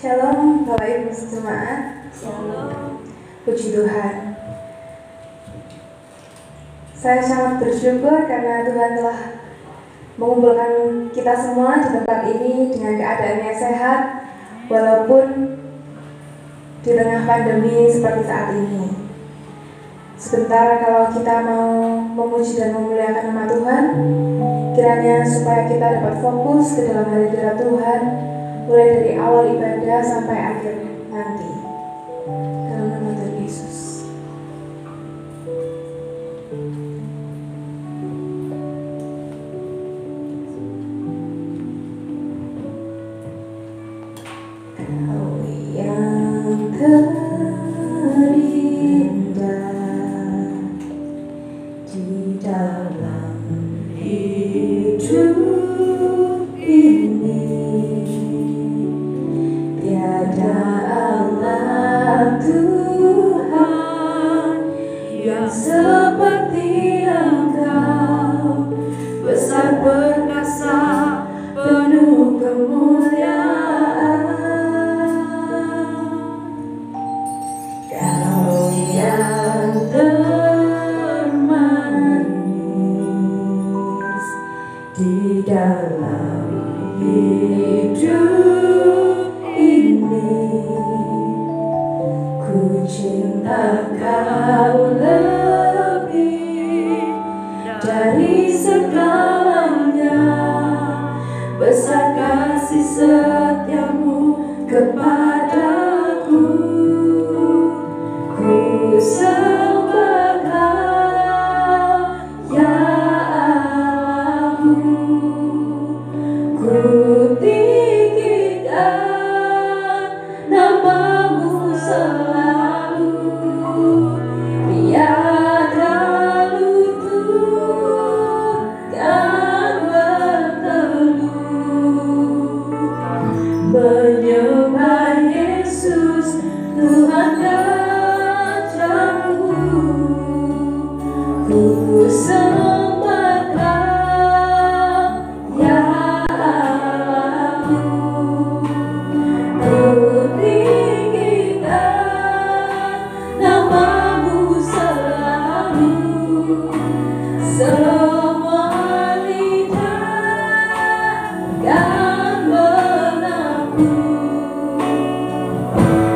Shalom Bapak Ibu Jemaat. Shalom. Puji Tuhan. Saya sangat bersyukur karena Tuhan telah mengumpulkan kita semua di tempat ini dengan keadaan yang sehat, walaupun di tengah pandemi seperti saat ini. Sebentar kalau kita mau memuji dan memuliakan nama Tuhan, kiranya supaya kita dapat fokus ke dalam hadirat Tuhan, mulai dari awal ibadah sampai akhir nanti. Dalam nama Tuhan Yesus. Kau yang terindah di dalam hidup ini, tiada Allah Tuhan yang seperti Engkau, besar perkasa, penuh kemuliaan. Kau yang termanis di dalam hidup ini, ku cinta Kau lebih dari segalanya, besar kasih setiamu kepadaku. Ku sembah Kau, ya Allahku, ku tinggikan namamu selalu, tiada lutut kan berteduh, menyembah Yesus Tuhan Rajaku. Ku sembah Kau, ya Allahku, ku tinggikan namamu selalu, semua lidah kan mengaku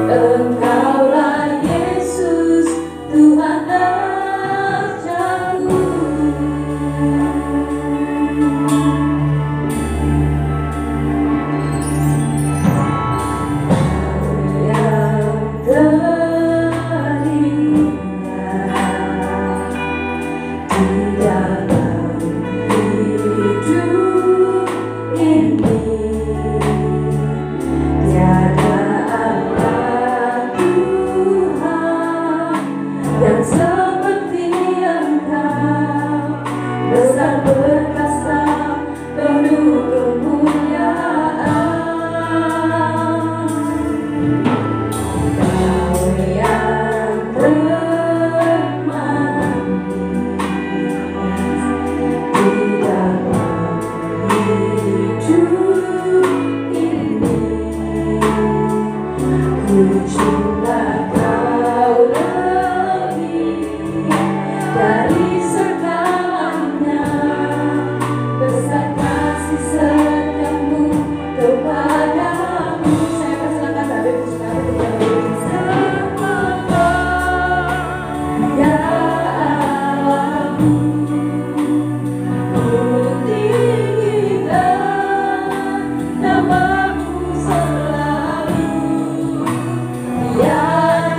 Engkaulah Yesus Tuhan Rajaku. Kau yang terindah di dalam hidup ini, tiada Allah Tuhan yang seperti Engkau, besar perkasa, penuh kemuliaan. Kau yang termanis di dalam hidup ini, ku cinta Kau lebih dari segalanya, besar kasih setiamu kepadaku. Saya persilakan Bapak Ibu Saudara berdiri. Sembah Kau, ya Allahku, ku tinggikan namamu selalu, tiada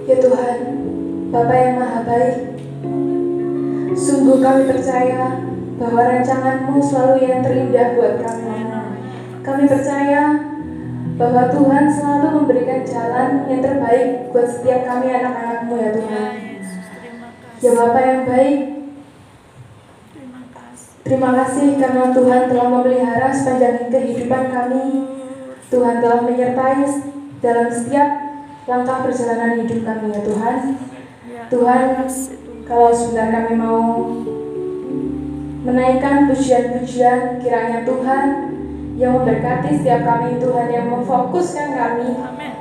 Ya Tuhan, Bapa yang Maha Baik, sungguh kami percaya bahwa rancangan-Mu selalu yang terindah buat kami. Kami percaya bahwa Tuhan selalu memberikan jalan yang terbaik buat setiap kami anak-anak-Mu ya Tuhan. Ya Bapa yang baik, terima kasih karena Tuhan telah memelihara sepanjang kehidupan kami. Tuhan telah menyertai dalam setiap langkah perjalanan hidup kami ya Tuhan. Tuhan, kalau sebentar kami mau menaikkan pujian-pujian, kiranya Tuhan yang memberkati setiap kami, Tuhan yang memfokuskan kami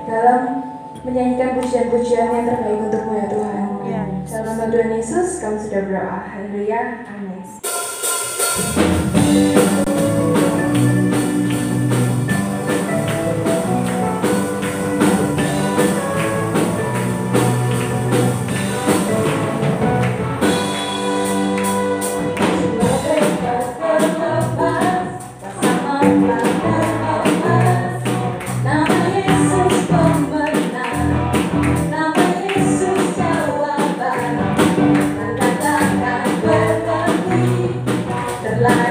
dalam menyanyikan pujian-pujian yang terbaik untuk-Mu ya Tuhan. Dalam nama Tuhan Yesus kami sudah berdoa. Haleluya. Amin. La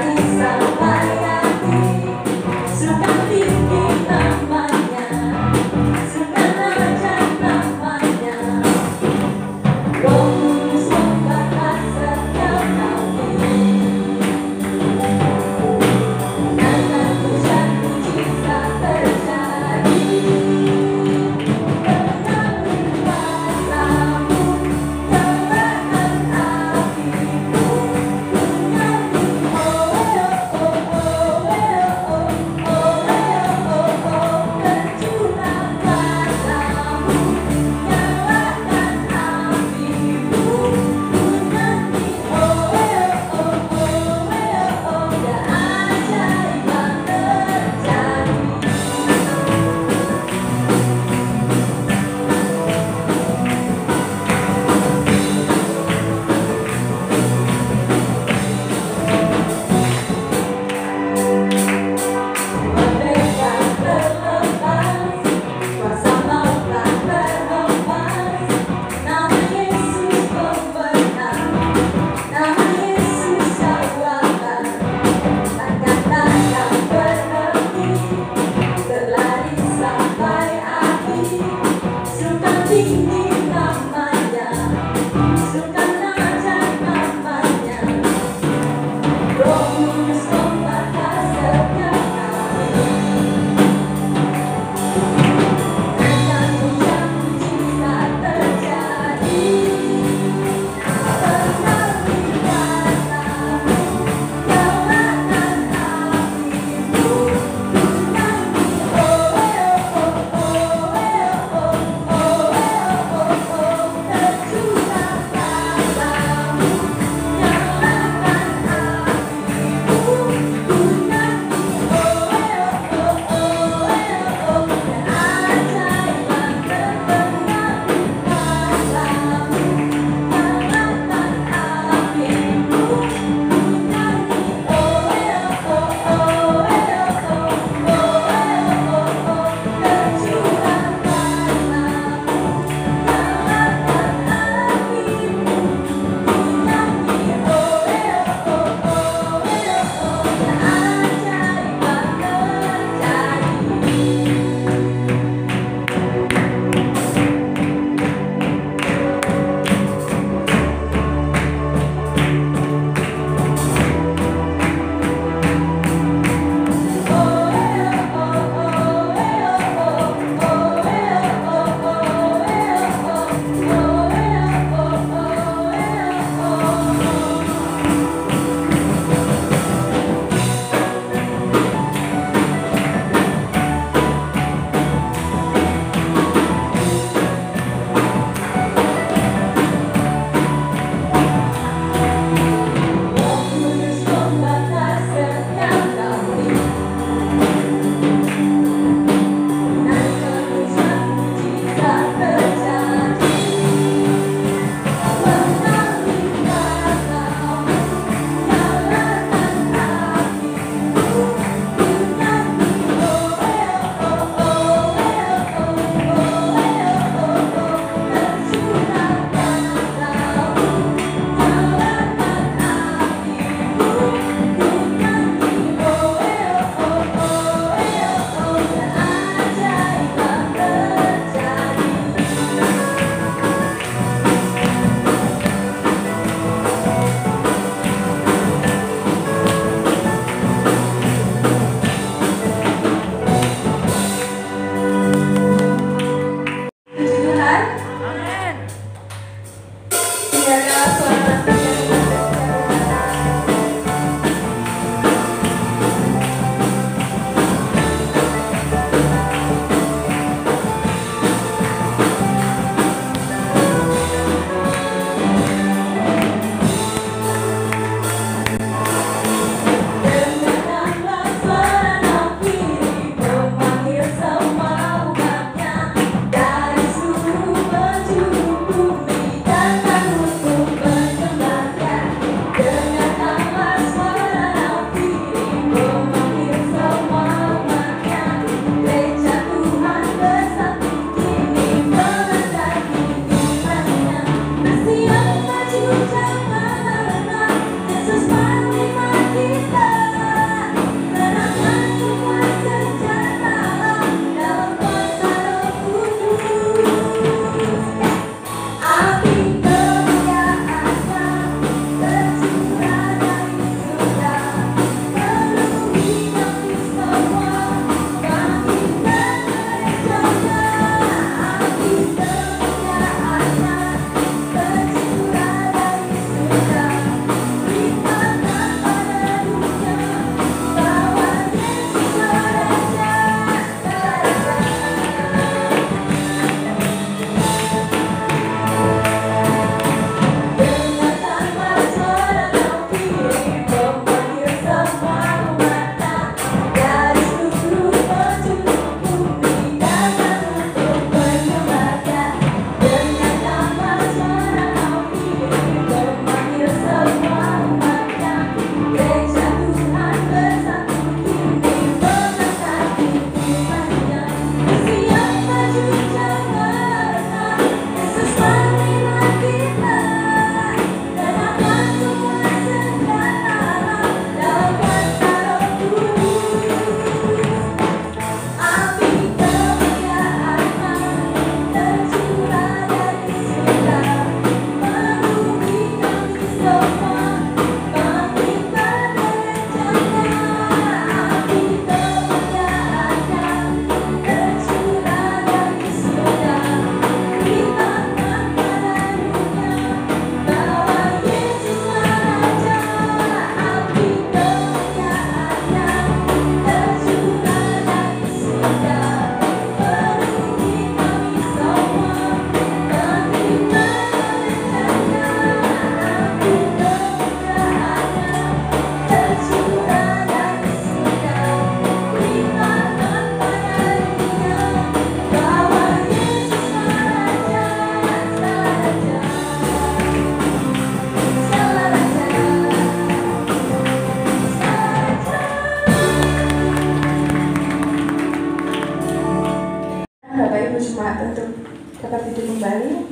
kembali.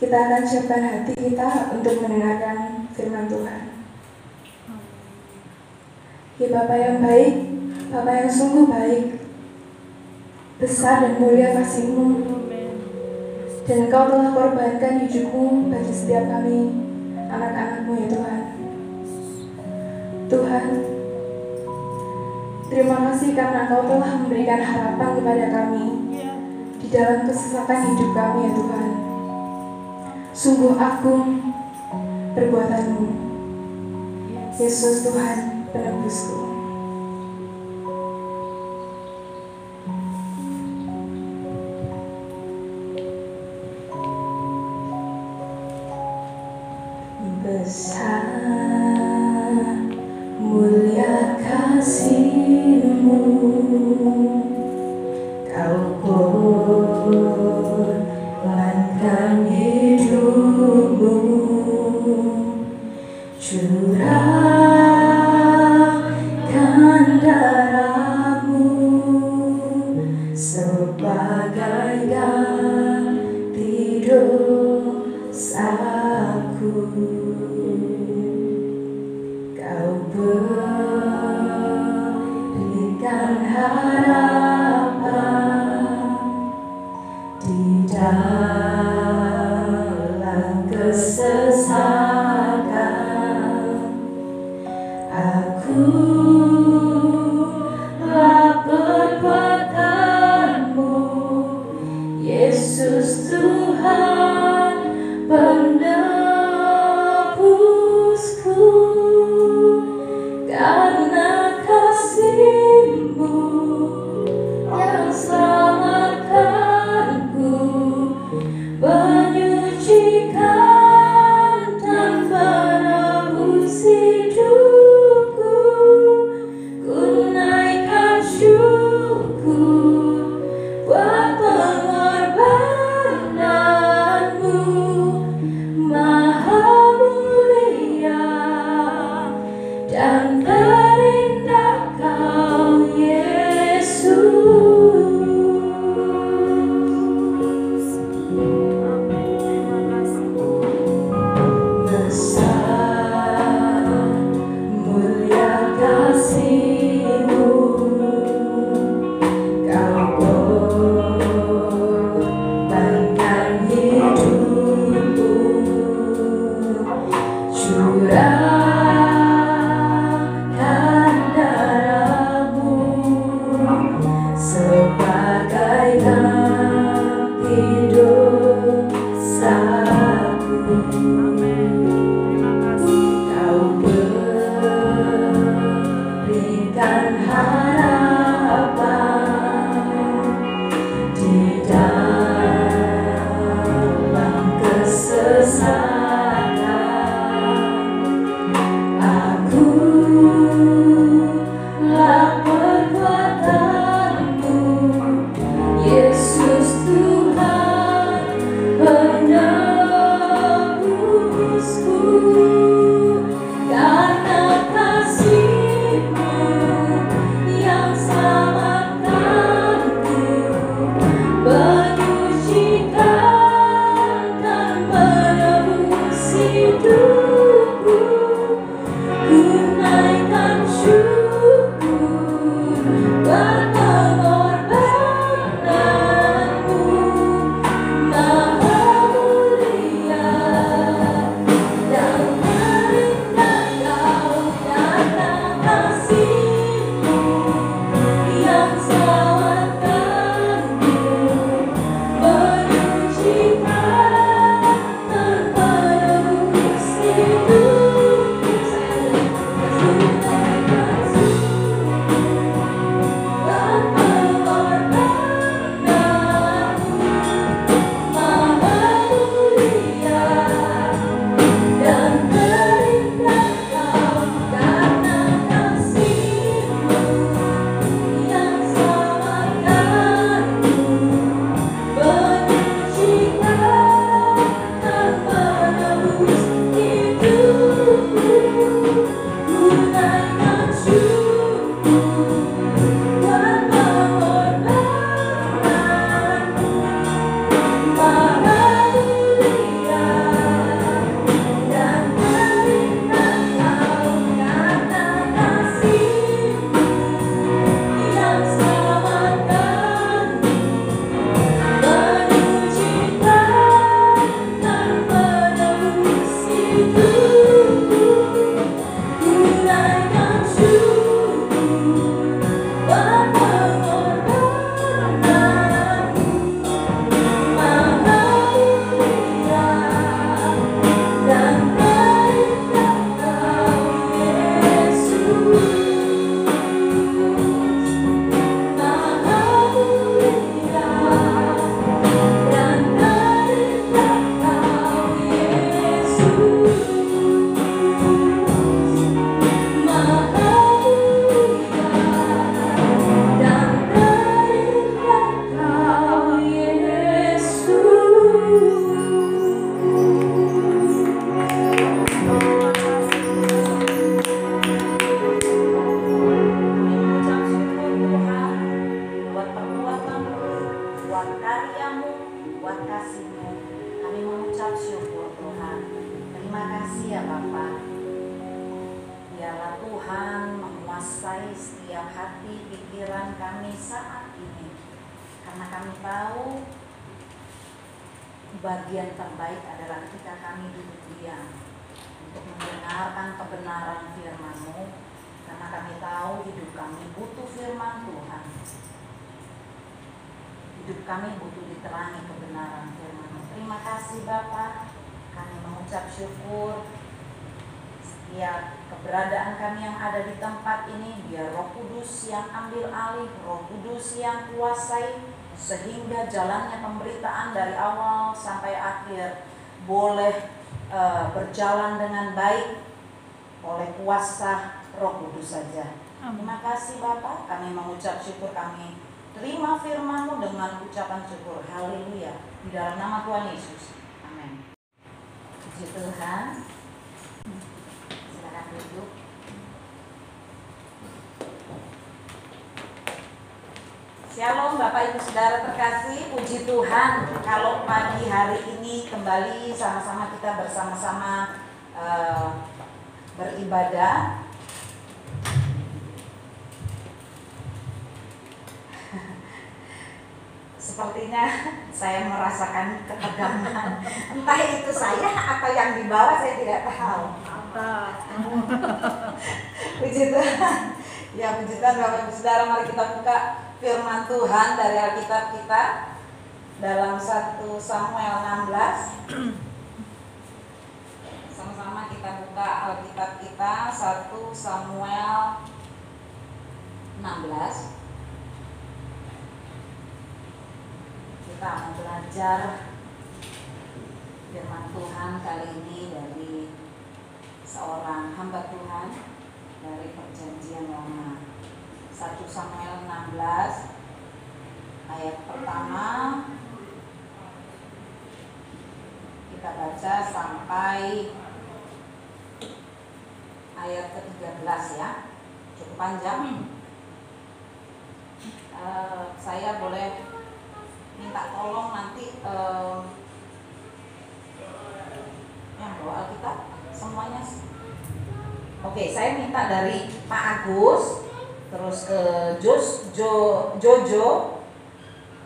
Kita akan siapkan hati kita untuk mendengarkan firman Tuhan. Ya Bapa yang baik, Bapa yang sungguh baik, besar dan mulia kasih-Mu, dan Engkau telah korbankan hidupmu bagi setiap kami, anak-anak-Mu ya Tuhan. Tuhan, terima kasih karena Engkau telah memberikan harapan kepada kami di dalam kesesakan hidup kami ya Tuhan. Sungguh agung perbuatan-Mu, Yesus Tuhan penebusku. Besar mulia kasih-Mu, Kau korbankan hidupmu, curahkan darah-Mu sebagai ganti dosaku. Kau berikan harapan di dalam kesesakan. Akulah perbuatan-Mu, Yesus Tuhan penebusku. Karena kasih-Mu yang selamatkanku, menyucikan dan menebus hidupku. kuasai setiap hati pikiran kami saat ini, karena kami tahu bagian terbaik adalah ketika kami duduk diam untuk mendengarkan kebenaran firman-Mu, karena kami tahu hidup kami butuh firman Tuhan. Hidup kami butuh diterangi kebenaran firman-Mu. Terima kasih Bapa, kami mengucap syukur setiap keberadaan kami yang ada di tempat ini, biar Roh Kudus yang ambil alih, Roh Kudus yang kuasai, sehingga jalannya pemberitaan dari awal sampai akhir boleh berjalan dengan baik oleh kuasa Roh Kudus saja. Terima kasih Bapak, kami mengucap syukur, kami terima firman-Mu dengan ucapan syukur. Haleluya. Di dalam nama Tuhan Yesus. Amin. Puji Tuhan. Silakan duduk. Shalom Bapak Ibu Saudara terkasih, puji Tuhan kalau pagi hari ini kembali sama-sama kita bersama-sama beribadah. Sepertinya saya merasakan ketegangan, entah itu saya atau yang di bawah, saya tidak tahu. Puji Tuhan. Ya, puji Tuhan Bapak Ibu Saudara, mari kita buka firman Tuhan dari Alkitab kita dalam 1 Samuel 16. Sama-sama kita buka Alkitab kita 1 Samuel 16. Kita mau belajar firman Tuhan kali ini dari seorang hamba Tuhan dari Perjanjian Lama. 1 Samuel 16 ayat pertama kita baca sampai ayat ke-13 ya. Cukup panjang. Saya boleh minta tolong nanti yang bawa Alkitab semuanya. Oke, saya minta dari Pak Agus, terus ke Jojo,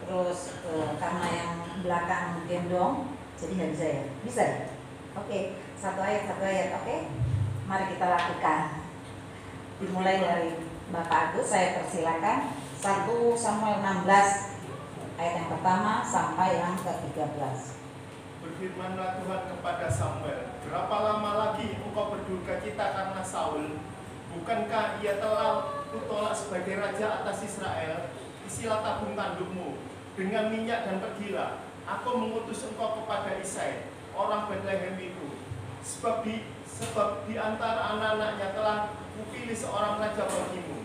terus karena yang belakang gendong, jadi nggak bisa ya? Bisa ya? Oke, satu ayat, oke? Mari kita lakukan. Dimulai dari Bapak Agus, saya persilakan. 1 Samuel 16 ayat yang pertama sampai yang ke-13. Berfirmanlah Tuhan kepada Samuel, berapa lama lagi engkau berduka cita karena Saul? Bukankah ia telah kutolak sebagai raja atas Israel? Isilah tabung tandukmu dengan minyak dan pergilah. Aku mengutus engkau kepada Isai, orang Bethlehem itu. Sebab di antara anak-anaknya telah kupilih seorang raja bagimu.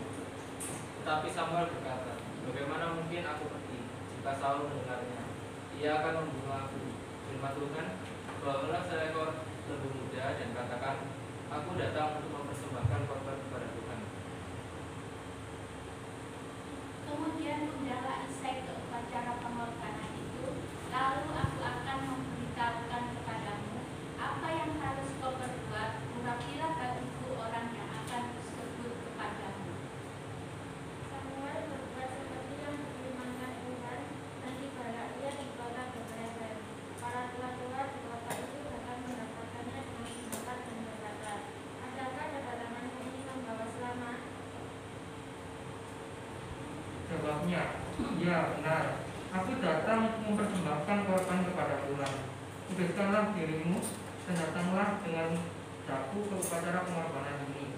Tetapi Samuel berkata, bagaimana mungkin aku pergi jika Saul mendengarnya? Ia akan membunuh aku. Firman Tuhan, bawalah seekor lembu muda dan katakan, aku datang untuk mempersembahkan korban kepada Tuhan. Kemudian undanglah Isai ke upacara pengorbanan itu, lalu aku akan memberitahukan kepadamu apa yang harus kau perbuat, murapilah bagiku orang yang akan kusebut kepadamu. Samuel berbuat seperti yang difirmankan Tuhan, dan tibalah ia di kota Bethlehem. Para tua-tua di kota itu datang mendapatkannya dengan semangat dan berkata, adakah kedatanganmu ini membawa selamat? Jawabnya, iya benar. Aku datang mempersembahkan korban kepada Tuhan. Kuduskanlah dirimu dan datanglah dengan daku ke upacara pengorbanan ini.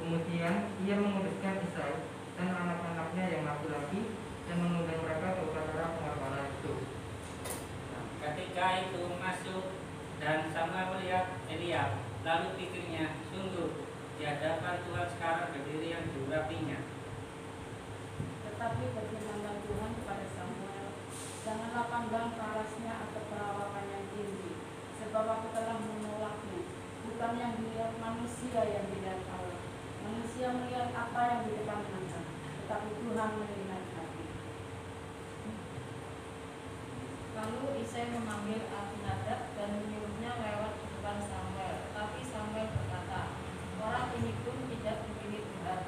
Kemudian ia menguduskan Isai dan anak-anaknya yang laki-laki dan mengundang mereka ke upacara pengorbanan itu. Ketika itu masuk dan Samuel melihat Eliab, lalu pikirnya, sungguh di hadapan Tuhan sekarang berdiri yang diurapinya. Tetapi berfirmanlah Tuhan kepada Samuel, janganlah pandang parasnya atau perawakan yang tinggi, sebab aku telah menolaknya. Bukan yang dilihat manusia yang dilihat Allah. Manusia melihat apa yang di depan mata, tetapi Tuhan melihat hati. Lalu Isai memanggil Abinadab dan menyuruhnya lewat di depan Samuel. Tetapi Samuel berkata, orang ini pun tidak dipilih Tuhan.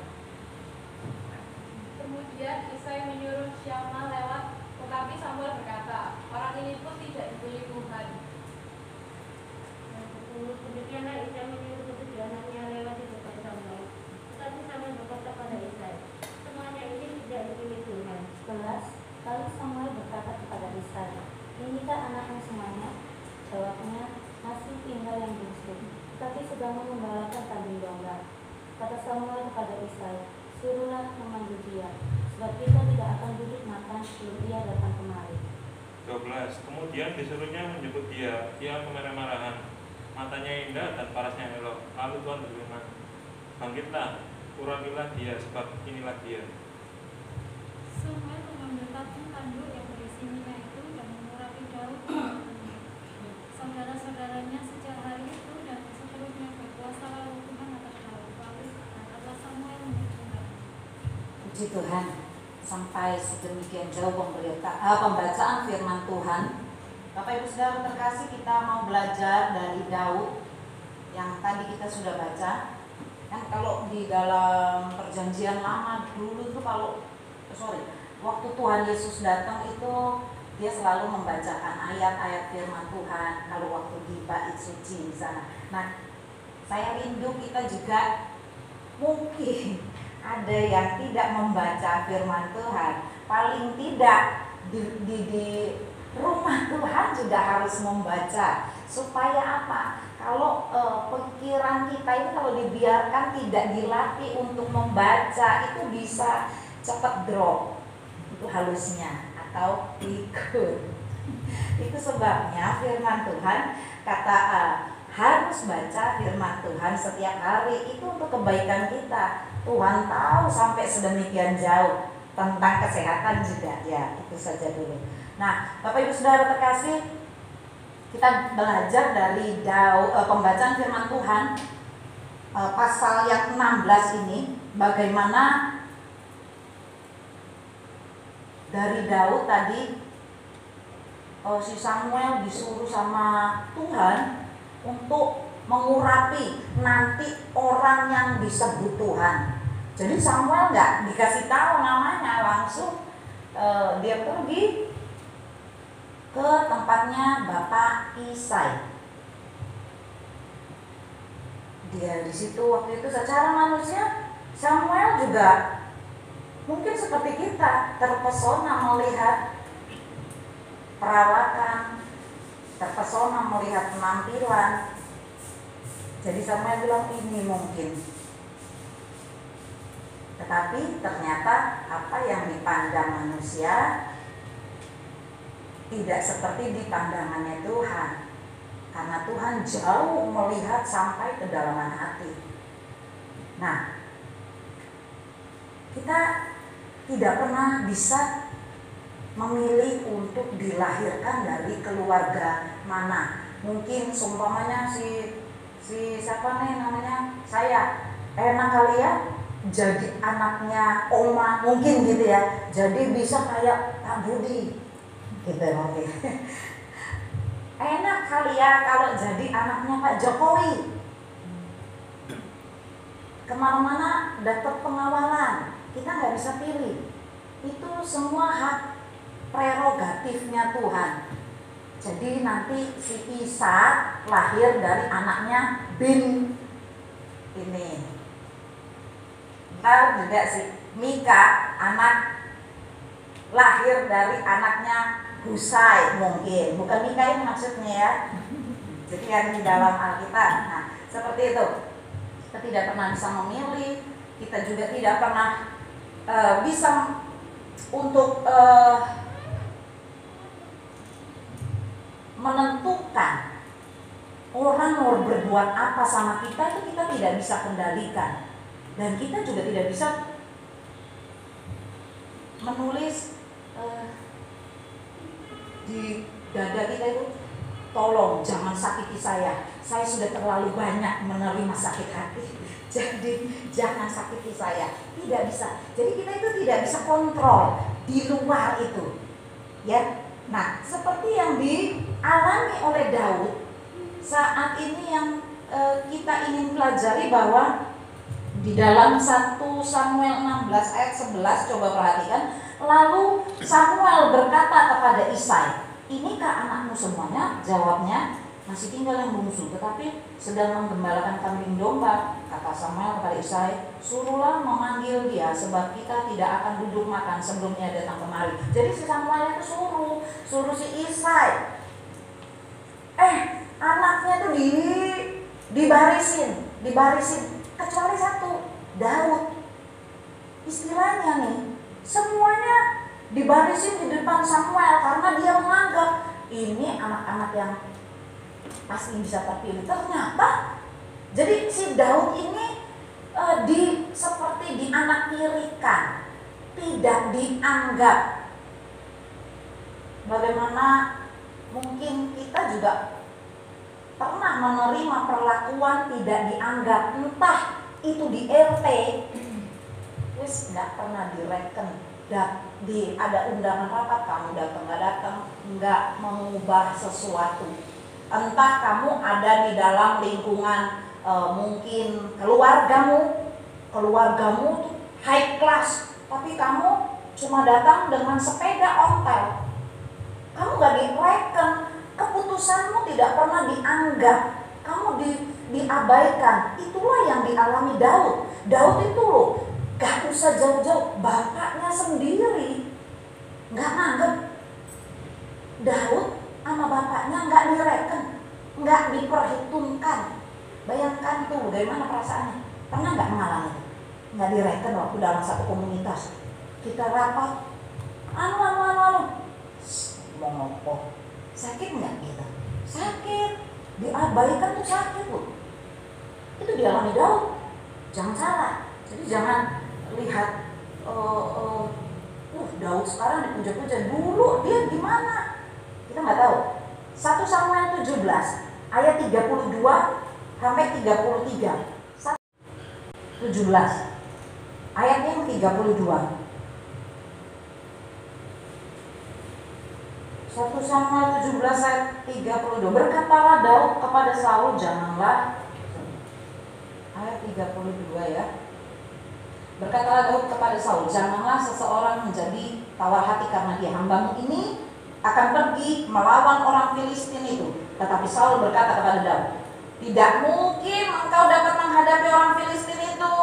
pula memanggil dia, sebab kita tidak akan duduk makan sebelum ia datang kemari. 12. Kemudian disuruhnya menjemput dia. Dia kemarah-marahan, matanya indah dan parasnya elok. Lalu Tuhan berfirman, bangkitlah, urapilah dia, sebab inilah dia. Samuel mengambil tabung tanduk yang berisi minyak itu dan mengurapi Daud. Saudara-saudaranya sejak hari itu dan seterusnya berkuasa lalu Tuhan atas Daud. Lalu angkatlah Samuel menjadi raja. Puji Tuhan, sampai sedemikian jauh pembacaan firman Tuhan. Bapak Ibu Saudara terkasih, kita mau belajar dari Daud yang tadi kita sudah baca. Kan kalau di dalam perjanjian lama dulu tuh waktu Tuhan Yesus datang itu dia selalu membacakan ayat-ayat firman Tuhan kalau waktu di bait suci di sana. Nah, saya rindu kita juga mungkin ada yang tidak membaca firman Tuhan. Paling tidak di rumah Tuhan juga harus membaca. Supaya apa? Kalau pikiran kita ini kalau dibiarkan tidak dilatih untuk membaca, itu bisa cepat drop. Itu halusnya atau ikut. Itu sebabnya firman Tuhan kata harus baca firman Tuhan setiap hari. Itu untuk kebaikan kita. Tuhan tahu sampai sedemikian jauh tentang kesehatan juga. Ya, itu saja dulu. Nah, Bapak Ibu Saudara terkasih, kita belajar dari pembacaan firman Tuhan pasal yang 16 ini, bagaimana dari Daud tadi si Samuel disuruh sama Tuhan untuk mengurapi nanti orang yang disebut Tuhan. Jadi Samuel nggak dikasih tahu namanya, langsung dia pergi ke tempatnya Bapak Isai. Dia di situ waktu itu secara manusia Samuel juga mungkin seperti kita, terpesona melihat perawakan, terpesona melihat penampilan. Jadi Samuel bilang ini mungkin. Tetapi ternyata apa yang dipandang manusia tidak seperti di pandangannya Tuhan. Karena Tuhan jauh melihat sampai kedalaman hati. Nah, kita tidak pernah bisa memilih untuk dilahirkan dari keluarga mana. Mungkin seumpamanya si siapa nih namanya, saya enak kali ya jadi anaknya oma, mungkin gitu ya, jadi bisa kayak Pak Budi gitu mungkin. Enak kali ya kalau jadi anaknya Pak Jokowi, kemana-mana dapat pengawalan. Kita nggak bisa pilih. Itu semua hak prerogatifnya Tuhan. Jadi nanti si Isa lahir dari anaknya Bin ini. Ntar juga si Mika anak lahir dari anaknya Husai mungkin. Bukan Mika ini maksudnya ya. Jadi yang di dalam Alkitab. Nah, seperti itu. Kita tidak pernah bisa memilih. Kita juga tidak pernah bisa untuk menentukan orang mau berbuat apa sama kita, itu kita tidak bisa kendalikan. Dan kita juga tidak bisa menulis di dada kita itu, tolong jangan sakiti saya sudah terlalu banyak menerima sakit hati, jadi jangan sakiti saya. Tidak bisa. Jadi kita itu tidak bisa kontrol di luar itu, ya. Nah, seperti yang dialami oleh Daud saat ini yang kita ingin pelajari, bahwa di dalam 1 Samuel 16 ayat 11, coba perhatikan. Lalu Samuel berkata kepada Isai, inikah anakmu semuanya? Jawabnya, masih tinggal yang bungsu, tetapi sedang menggembalakan kambing domba. Kata Samuel kepada Isai, suruhlah memanggil dia, sebab kita tidak akan duduk makan sebelum ia datang kemari. Jadi si Samuel itu suruh si Isai. Anaknya tuh dibarisin, kecuali satu, Daud. istilahnya nih, semuanya dibarisin di depan Samuel karena dia menganggap ini anak-anak yang pasti bisa terpilih. Ternyata jadi si Daud ini seperti dianaktirikan, tidak dianggap. Bagaimana mungkin kita juga pernah menerima perlakuan tidak dianggap, entah itu di RT, wis nggak pernah direken, ada undangan rapat kamu datang nggak datang, nggak mengubah sesuatu. Entah kamu ada di dalam lingkungan mungkin keluargamu tuh high class, tapi kamu cuma datang dengan sepeda ontel, kamu nggak direken, keputusanmu tidak pernah dianggap, kamu diabaikan. Itulah yang dialami Daud. Daud itu loh, gak usah jauh-jauh, bapaknya sendiri nggak nganggep Daud sama bapaknya, nggak direken, nggak diperhitungkan. Bayangkan tuh bagaimana perasaannya. Pernah nggak mengalami? Nggak direken waktu dalam satu komunitas. Kita rapat, mau ngopo, sakit nggak kita? Sakit, diabaikan tuh sakit loh. Itu dialami Daud. Jangan salah. Jadi jangan lihat Daud sekarang dipuja-puja, dulu dia gimana? Kita nggak tahu. 1 Samuel 17 ayat 32 sampai 33. 17 ayatnya yang 32. 1 Samuel 17 ayat 32. Berkatalah Daud kepada Saul, janganlah, ayat 32 ya. Berkatalah Daud kepada Saul, janganlah seseorang menjadi tawar hati karena dia, hambamu ini akan pergi melawan orang Filistin itu. Tetapi Saul berkata kepada Daud, tidak mungkin engkau dapat menghadapi orang Filistin itu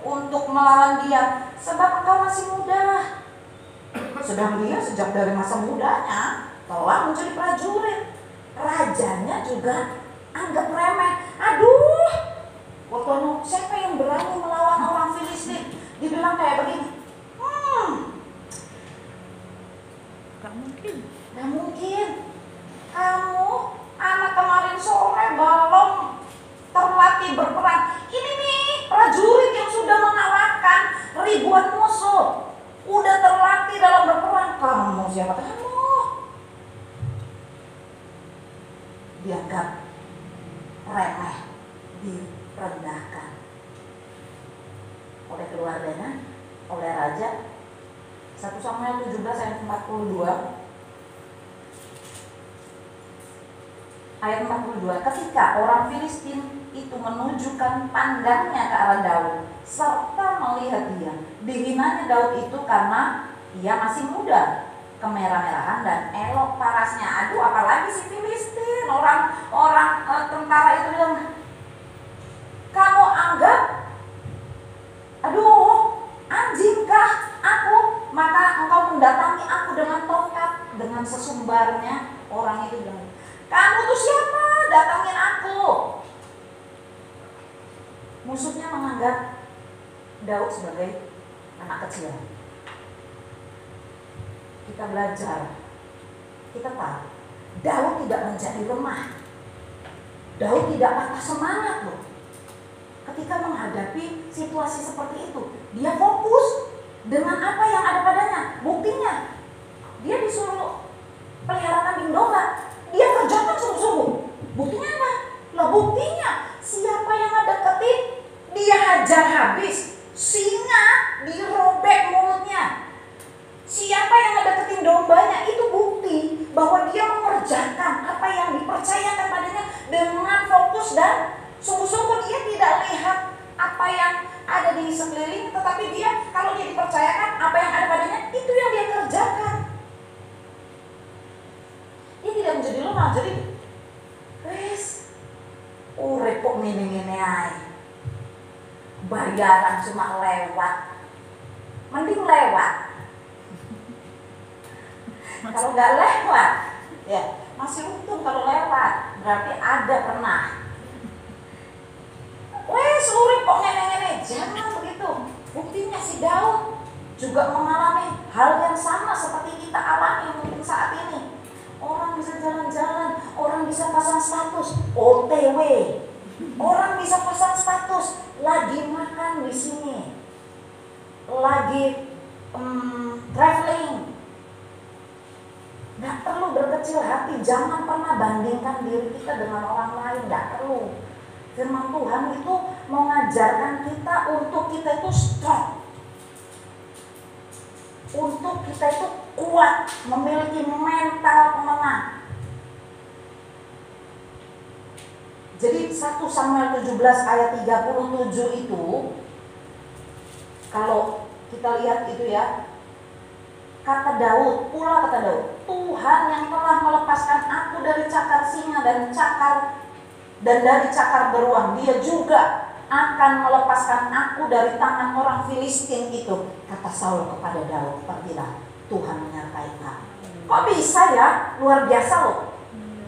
untuk melawan dia, sebab engkau masih muda. Sedang dia sejak dari masa mudanya telah menjadi prajurit. Rajanya juga anggap remeh. Aduh, waktu siapa yang berani melawan orang Filistin? Dibilang kayak begini, gak mungkin. Kamu anak kemarin sore belum terlatih berperang. Ini nih prajurit yang sudah mengalahkan ribuan musuh, udah terlatih dalam berperang. Kamu siapa? Kamu dianggap remeh, direndahkan oleh keluarganya, oleh raja. 1 Samuel 17 ayat 42. Ayat 42, ketika orang Filistin itu menunjukkan pandangnya ke arah Daud serta melihat dia, dihinanya Daud itu karena ia masih muda, kemerah-merahan dan elok parasnya. Aduh, apalagi si Filistin, orang tentara itu bilang, kamu anggap, aduh, anjingkah aku, maka engkau mendatangi aku dengan tongkat, dengan sesumbarnya. Orang itu bilang, kamu tuh siapa datangin aku? Musuhnya menganggap Daud sebagai anak kecil. Kita belajar, kita tahu Daud tidak menjadi lemah, Daud tidak patah semangat loh. Ketika menghadapi situasi seperti itu, dia fokus dengan apa yang ada padanya. Buktinya, dia disuruh pelihara kambing domba, dia kerjakan sungguh-sungguh. Buktinya apa? Lah buktinya, siapa yang deketin, dia hajar habis. Singa dirobek mulutnya. Siapa yang deketin dombanya, itu bukti bahwa dia mengerjakan apa yang dipercayakan padanya dengan fokus dan sungguh-sungguh. Dia tidak lihat apa yang ada di sekeliling, tetapi dia, kalau dia dipercayakan apa yang ada padanya, itu yang dia kerjakan. Dia tidak menjadi lemah. Jadi wes urip kok ngene-ngene ae, bayaran cuma lewat, mending lewat. Kalau nggak lewat, ya masih untung. Kalau lewat berarti ada pernah. Wes urip kok ngene-ngene, jangan begitu. Buktinya si Daud juga mengalami hal yang sama seperti kita alami mungkin saat ini. Orang bisa jalan-jalan, orang bisa pasang status OTW, orang bisa pasang status lagi makan di sini, lagi traveling. Gak perlu berkecil hati, jangan pernah bandingkan diri kita dengan orang lain, gak perlu. Firman Tuhan itu mengajarkan kita untuk kita itu strong, untuk kita itu kuat, memiliki mental pemenang. Jadi 1 Samuel 17 ayat 37 itu, kalau kita lihat itu ya, kata Daud, Tuhan yang telah melepaskan aku dari cakar singa dan dari cakar beruang, Dia juga akan melepaskan aku dari tangan orang Filistin itu. Kata Saul kepada Daud, pergilah, Tuhan menyertai kamu. Kok bisa ya? Luar biasa loh.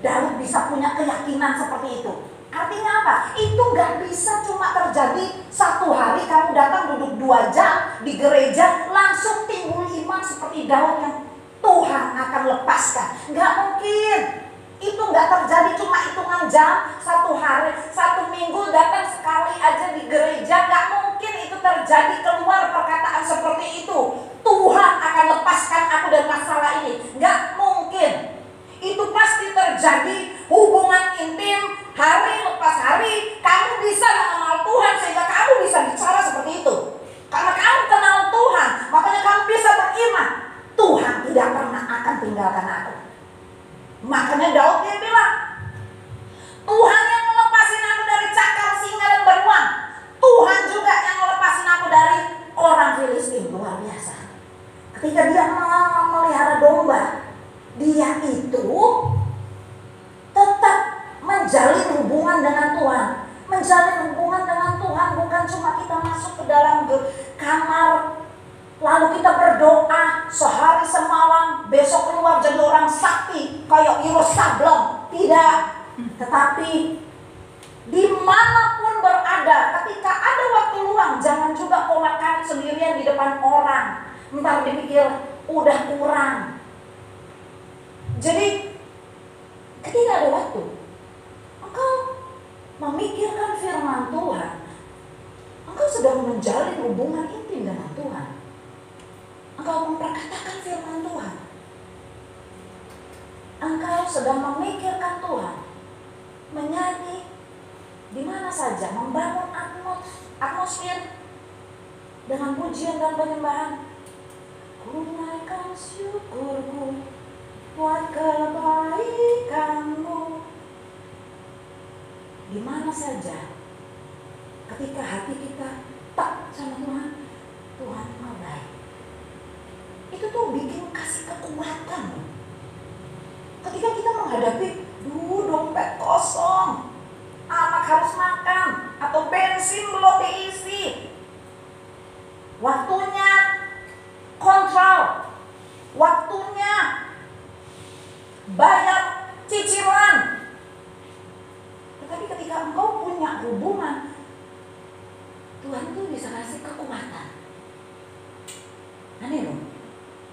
Daud bisa punya keyakinan seperti itu. Artinya apa? Itu gak bisa cuma terjadi satu hari kamu datang duduk 2 jam di gereja langsung timbul iman seperti Daud yang Tuhan akan lepaskan. Gak mungkin. Itu gak terjadi cuma hitungan jam, 1 hari, 1 minggu datang sekali aja di gereja. Gak mungkin itu terjadi, keluar perkataan seperti itu. Tuhan akan lepaskan aku dari masalah ini. Gak mungkin. Itu pasti terjadi hubungan intim hari lepas hari. Kamu bisa mengenal Tuhan sehingga kamu bisa bicara seperti itu. Karena kamu kenal Tuhan, makanya kamu bisa beriman. Tuhan tidak pernah akan tinggalkan aku. Makanya Daud dia bilang, Tuhan yang melepasin aku dari cakar singa dan beruang, Tuhan juga yang melepasin aku dari orang Filistin. Luar biasa. Ketika dia memelihara domba, dia itu tetap menjalin hubungan dengan Tuhan. Menjalin hubungan dengan Tuhan bukan cuma kita masuk ke dalam kamar lalu kita berdoa sehari semalam, besok keluar jadi orang sakti kayak Iros Sableng. Tidak. Tetapi dimanapun berada, ketika ada waktu luang, jangan juga kau makan sendirian di depan orang. Ntar dipikir udah kurang. Jadi ketika ada waktu, engkau memikirkan firman Tuhan, engkau sedang menjalin hubungan intim dengan Tuhan. Engkau memperkatakan firman Tuhan. Engkau sedang memikirkan Tuhan, menyanyi di mana saja, membangun atmosfer dengan pujian dan penyembahan. Ku naikkan syukurku buat kebaikanmu. Di mana saja, ketika hati kita tak sama Tuhan, Tuhan mau baik. Itu tuh bikin kasih kekuatan. Ketika kita menghadapi, dompet kosong, anak harus makan, atau bensin belum diisi, waktunya kontrol, waktunya bayar cicilan. Tetapi ketika engkau punya hubungan, Tuhan tuh bisa kasih kekuatan. Aneh loh,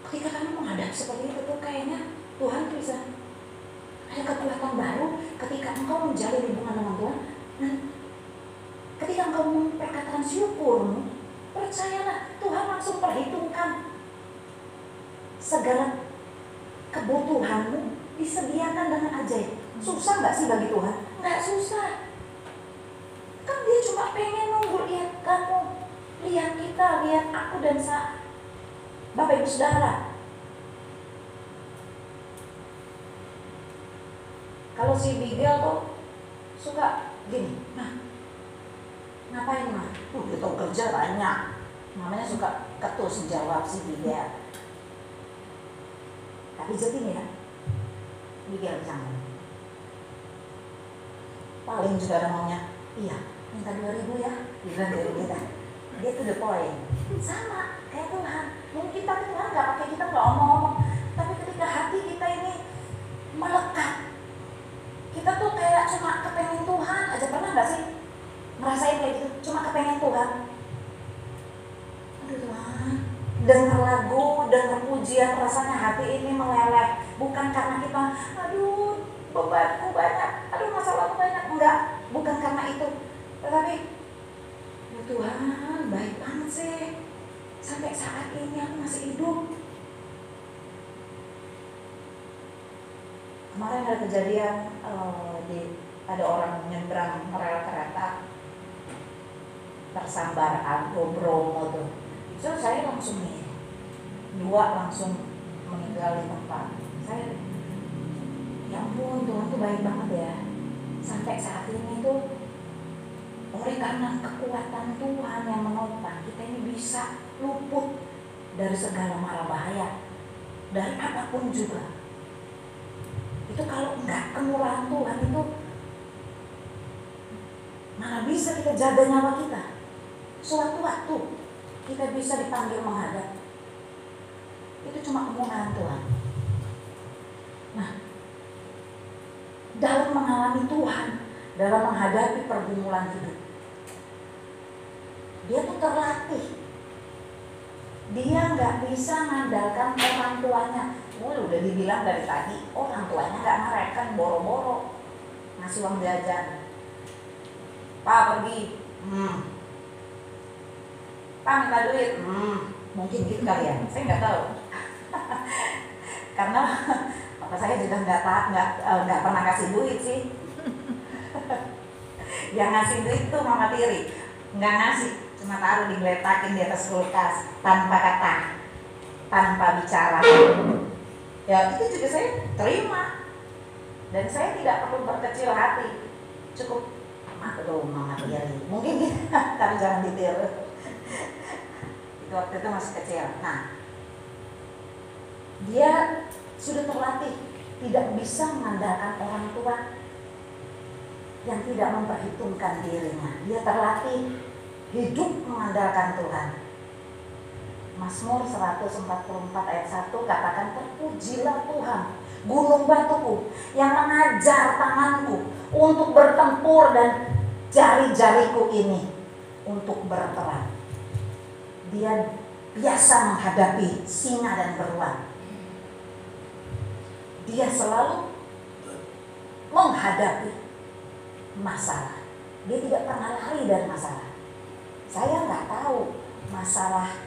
ketika kamu menghadapi seperti itu tuh kayaknya Tuhan tuh bisa ada kekuatan baru ketika engkau menjalin hubungan dengan Tuhan. Dan ketika engkau memperkatakan syukurmu, percayalah Tuhan langsung perhitungkan segala kebutuhanmu disediakan dengan ajaib. Susah gak sih bagi Tuhan? Gak susah. Kan dia cuma pengen nunggu lihat kamu, lihat kita, lihat aku dan Bapak Ibu Saudara. Kalau si Bigel tuh suka gini, nah ngapain mah? Dia tahu kerja banyak. Namanya suka ketus jawab si Bigel. Tapi jadi nih ya, Bigel jangan. Paling juga ada maunya, iya minta 2.000 ya, bilang dari kita. Dia tuh the point. Sama kayak Tuhan. Mungkin tapi Tuhan nggak pakai kita nggak omong-omong. Tapi ketika hati kita ini melekat, kita tuh kayak cuma kepengen Tuhan aja. Pernah nggak sih ngerasain kayak gitu? Cuma kepengen Tuhan. Aduh Tuhan, dengar lagu, dengar pujian, rasanya hati ini meleleh. Bukan karena kita, aduh bebanku banyak, aduh masalahku banyak. Enggak, bukan karena itu. Tetapi, ya Tuhan baik banget sih. Sampai saat ini aku masih hidup. Kemarin ada kejadian, ada orang nyebrang rel kereta tersambar Argo Bromo tuh. So saya langsung nih, 2 langsung meninggal di tempat. Saya, ya ampun, Tuhan tuh baik banget ya. Sampai saat ini tuh, oleh karena kekuatan Tuhan yang menopang, kita ini bisa luput dari segala mara bahaya, dari apapun juga. Itu kalau enggak kemurahan Tuhan itu, mana bisa kita jaga nyawa kita. Suatu waktu kita bisa dipanggil menghadap. Itu cuma kemurahan Tuhan. Nah, dalam mengalami Tuhan, dalam menghadapi pergumulan hidup, dia tuh terlatih. Dia nggak bisa mengandalkan orang tuanya. Udah dibilang dari tadi, orang tuanya nggak ngereken, boro-boro ngasih uang jajan. Pak pergi, Pak minta duit, mungkin gitu kali ya, saya nggak tahu. Karena apa, saya juga nggak pernah kasih duit sih. Yang ngasih duit tuh Mama Tiri, nggak ngasih, cuma taruh digeletakin di atas kulkas tanpa kata, tanpa bicara. Ya itu juga saya terima, dan saya tidak perlu berkecil hati, cukup Mama Tiri, mungkin gitu, tapi jangan ditiru. Itu waktu itu masih kecil. Nah, dia sudah terlatih tidak bisa mengandalkan orang tua yang tidak memperhitungkan dirinya. Dia terlatih hidup mengandalkan Tuhan. Mazmur 144 ayat 1 katakan, terpujilah Tuhan, gunung batuku, yang mengajar tanganku untuk bertempur dan jari-jariku ini untuk berperang. Dia biasa menghadapi singa dan beruang. Dia selalu menghadapi masalah. Dia tidak pernah lari dari masalah. Saya nggak tahu masalah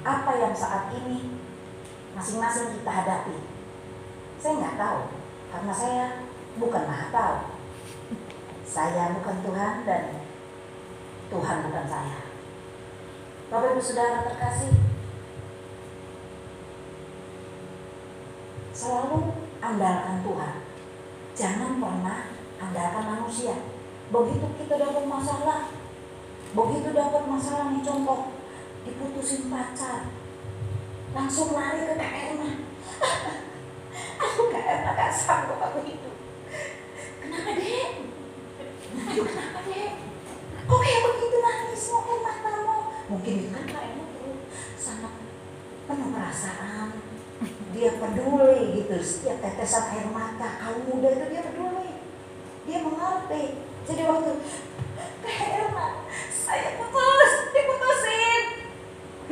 apa yang saat ini masing-masing kita hadapi. Saya nggak tahu, karena saya bukan maha tahu. Saya bukan Tuhan dan Tuhan bukan saya. Bapak Ibu Saudara terkasih, selalu andalkan Tuhan. Jangan pernah andalkan manusia. Begitu kita dapat masalah, nih contoh, diputusin pacar, langsung lari ke Kak Erna. Aku Kak Erna gak sanggup aku hidup. Kenapa Dek? Aduh kenapa Dek? Kok kayak begitu nangis mau air matamu? Mungkin itu kan Kak Erna tuh sangat penuh perasaan. Dia peduli gitu, setiap tetesan air mata kaum muda itu dia peduli, dia mengerti. Jadi waktu Kak Erna, saya diputusin.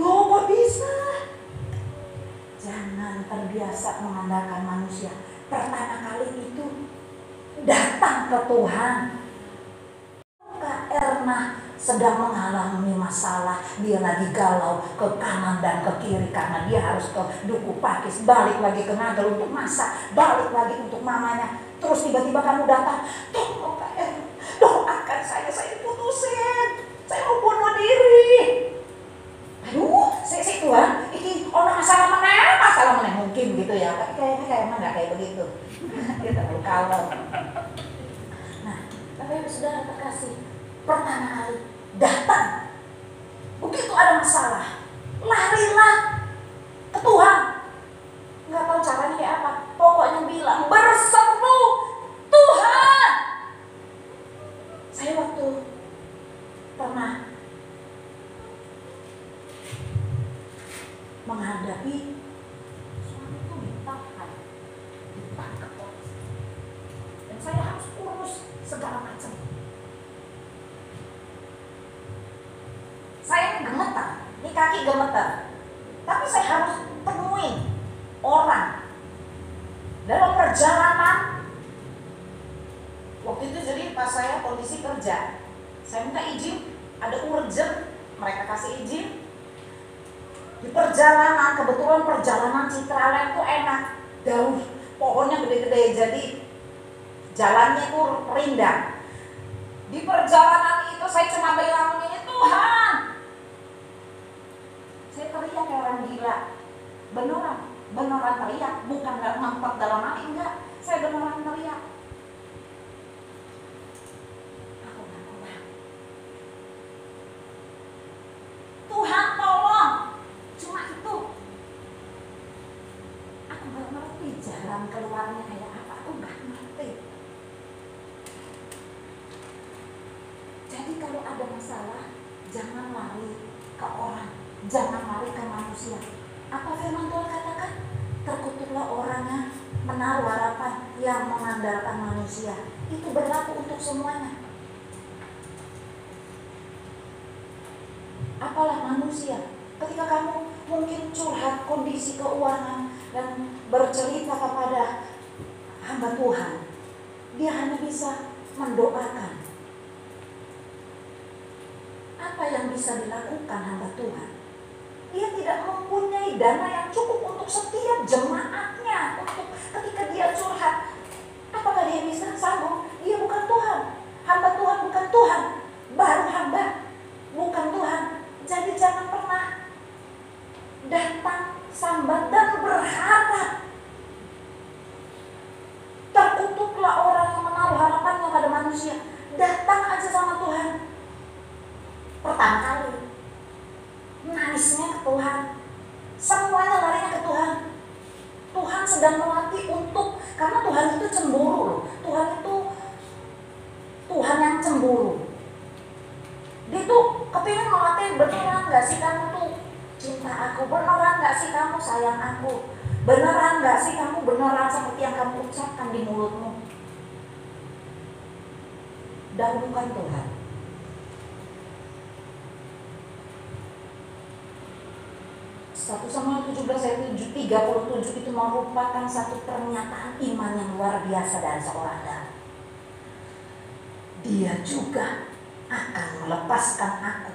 Loh kok bisa? Jangan terbiasa mengandalkan manusia. Pertama kali itu datang ke Tuhan. Kak Erna sedang mengalami masalah, dia lagi galau ke kanan dan ke kiri karena dia harus ke Duku Pakis, balik lagi ke Ngagel untuk masak, balik lagi untuk mamanya. Terus tiba-tiba kamu datang, tolong Kak Erna, doakan saya diputusin, saya mau bunuh diri. Aduh, saya Tuhan, ini orang masalah mana mungkin gitu ya, tapi kayaknya emang nggak kayak begitu. Dia terlalu kalem. Nah, Bapak Ibu Saudara terkasih, pertama kali datang, begitu ada masalah, larilah ke Tuhan. Nggak tahu caranya kayak apa, pokoknya bilang berseru Tuhan. Saya waktu pernah menghadapi suamiku ditangkap polisi, dan saya harus urus segala macam. Saya gemetar, ini kaki gemetar, tapi saya harus temuin orang dalam perjalanan. Waktu itu jadi pas saya kondisi kerja, saya minta izin, ada urgent, mereka kasih izin. Di perjalanan, kebetulan perjalanan Citraland itu enak, jauh, pohonnya gede-gede, jadi jalannya itu rindang. Di perjalanan itu saya cuma bilang ini, Tuhan, saya teriak kayak orang gila, beneran teriak, bukan nggak ngempet dalam hati, enggak, saya beneran teriak. Aku nggak kuat. Tuhan tolong, cuma itu. Aku nggak ngerti jalan keluarnya kayak apa, aku nggak ngerti. Jadi kalau ada masalah, jangan lari ke orang, jangan lari ke manusia. Apa firman Tuhan katakan? Terkutuklah orangnya menaruh harapan yang mengandalkan manusia. Itu berlaku untuk semuanya. Apalah manusia. Ketika kamu mungkin curhat kondisi keuangan dan bercerita kepada hamba Tuhan, dia hanya bisa mendoakan. Apa yang bisa dilakukan hamba Tuhan? Dia tidak mempunyai dana yang cukup untuk setiap jemaatnya, untuk ketika dia curhat. Apakah dia bisa sanggup? Dia bukan Tuhan. Hamba Tuhan bukan Tuhan. Baru hamba, bukan Tuhan. Jadi jangan pernah datang sambat dan berharap. Terkutuklah orang yang menaruh harapannya pada manusia. Datang aja sama Tuhan. Pertama kali nangisnya ke Tuhan, semuanya larinya ke Tuhan. Tuhan sedang melatih untuk, karena Tuhan itu cemburu loh. Tuhan itu Tuhan yang cemburu. Dia tuh kepingin melatih, beneran gak sih kamu tuh cinta aku, beneran gak sih kamu sayang aku, beneran gak sih kamu beneran seperti yang kamu ucapkan di mulutmu. Dahulukan Tuhan. 1 Samuel 17 ayat 37 itu merupakan satu pernyataan iman yang luar biasa dari seorang Daud. Dia juga akan melepaskan aku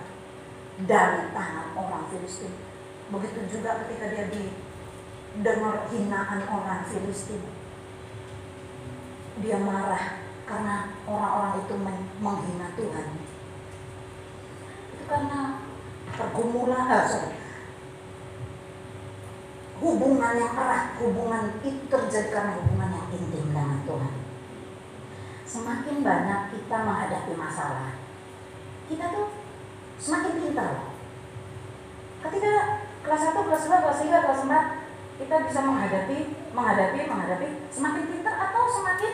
dari tangan orang Filistin. Begitu juga ketika dia dengar hinaan orang Filistin. Dia marah karena orang-orang itu menghina Tuhan. Itu karena pergumulan, hubungan yang erat, hubungan itu terjadi karena hubungan yang intim dengan Tuhan. Semakin banyak kita menghadapi masalah, kita tuh semakin pintar. Ketika kelas 1, kelas 2, kelas 3, kelas 4, kita bisa menghadapi, semakin pintar atau semakin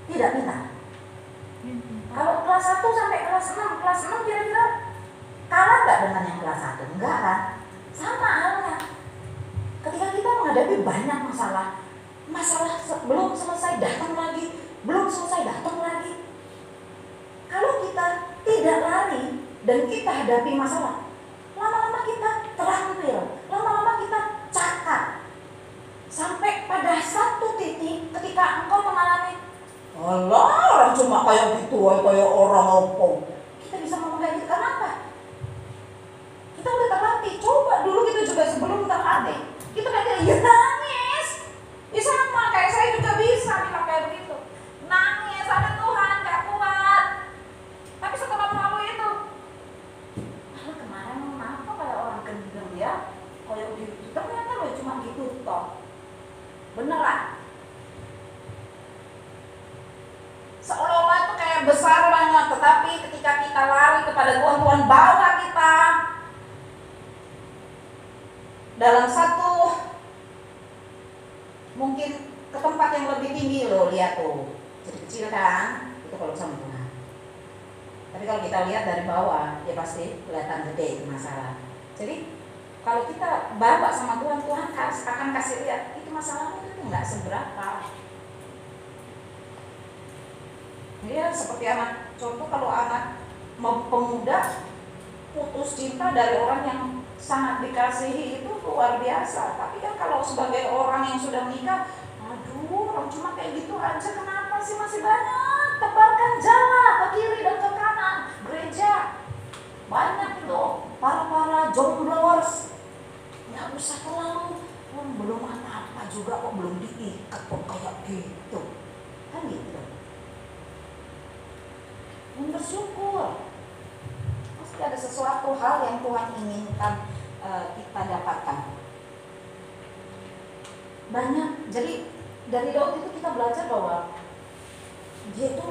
tidak pintar. Kalau kelas 1 sampai kelas 6 kira-kira kalah nggak dengan yang kelas 1? Enggak kan? Sama halnya. Ketika kita menghadapi banyak masalah belum selesai datang lagi. Kalau kita tidak lari dan kita hadapi masalah, lama-lama kita terampil, lama-lama kita cakap. Sampai pada satu titik ketika engkau mengalami, Allah, orang cuma kayak gitu, kayak orang opo. Kita bisa ngomong kayak gitu, kenapa? Kita udah terlatih. Coba dulu kita juga sebelum terlatih, kita kayak ya nangis. Ya sama kayak saya juga bisa bilang kayak begitu. Nangis, ada Tuhan, gak kuat. Tapi setelah melalui itu, kemarin kenapa kayak orang gendeng ya? Kayak gitu. Ternyata lo cuma gitu toh. Beneran. Seolah-olah itu kayak besar banget, tetapi ketika kita lari kepada Tuhan, Tuhan bawa kita dalam satu mungkin ke tempat yang lebih tinggi loh. Lihat tuh, kecil kan, itu kalau sama Tuhan. Tapi kalau kita lihat dari bawah, ya pasti kelihatan gede itu masalah. Jadi kalau kita bawa sama Tuhan, Tuhan akan kasih lihat itu masalahnya itu nggak seberapa. Ya seperti anak, contoh kalau anak pemuda putus cinta dari orang yang sangat dikasihi itu luar biasa. Tapi kan kalau sebagai orang yang sudah menikah, aduh, orang cuma kayak gitu aja, kenapa sih masih banyak? Tebarkan jala ke kiri dan ke kanan gereja. Banyak itu para jombloers. Nggak usah terlalu, belum apa-apa juga kok, belum diikat kok kayak gitu. Kan gitu. Yang bersyukur. Pasti ada sesuatu hal yang Tuhan inginkan kita dapatkan. Banyak. Jadi dari Daud itu kita belajar bahwa dia itu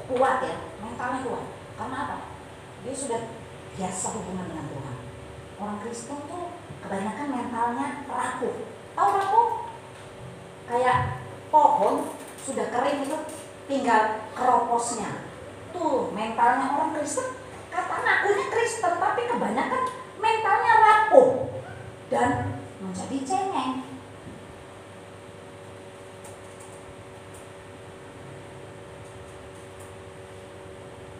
kuat ya, mentalnya kuat. Karena apa? Dia sudah biasa hubungan dengan Tuhan. Orang Kristen tuh kebanyakan mentalnya rapuh. Tahu rapuh? Kayak pohon sudah kering itu tinggal keroposnya. Tuh mentalnya orang Kristen. Kata ngakunya Kristen tapi kebanyakan mentalnya rapuh dan menjadi cengeng.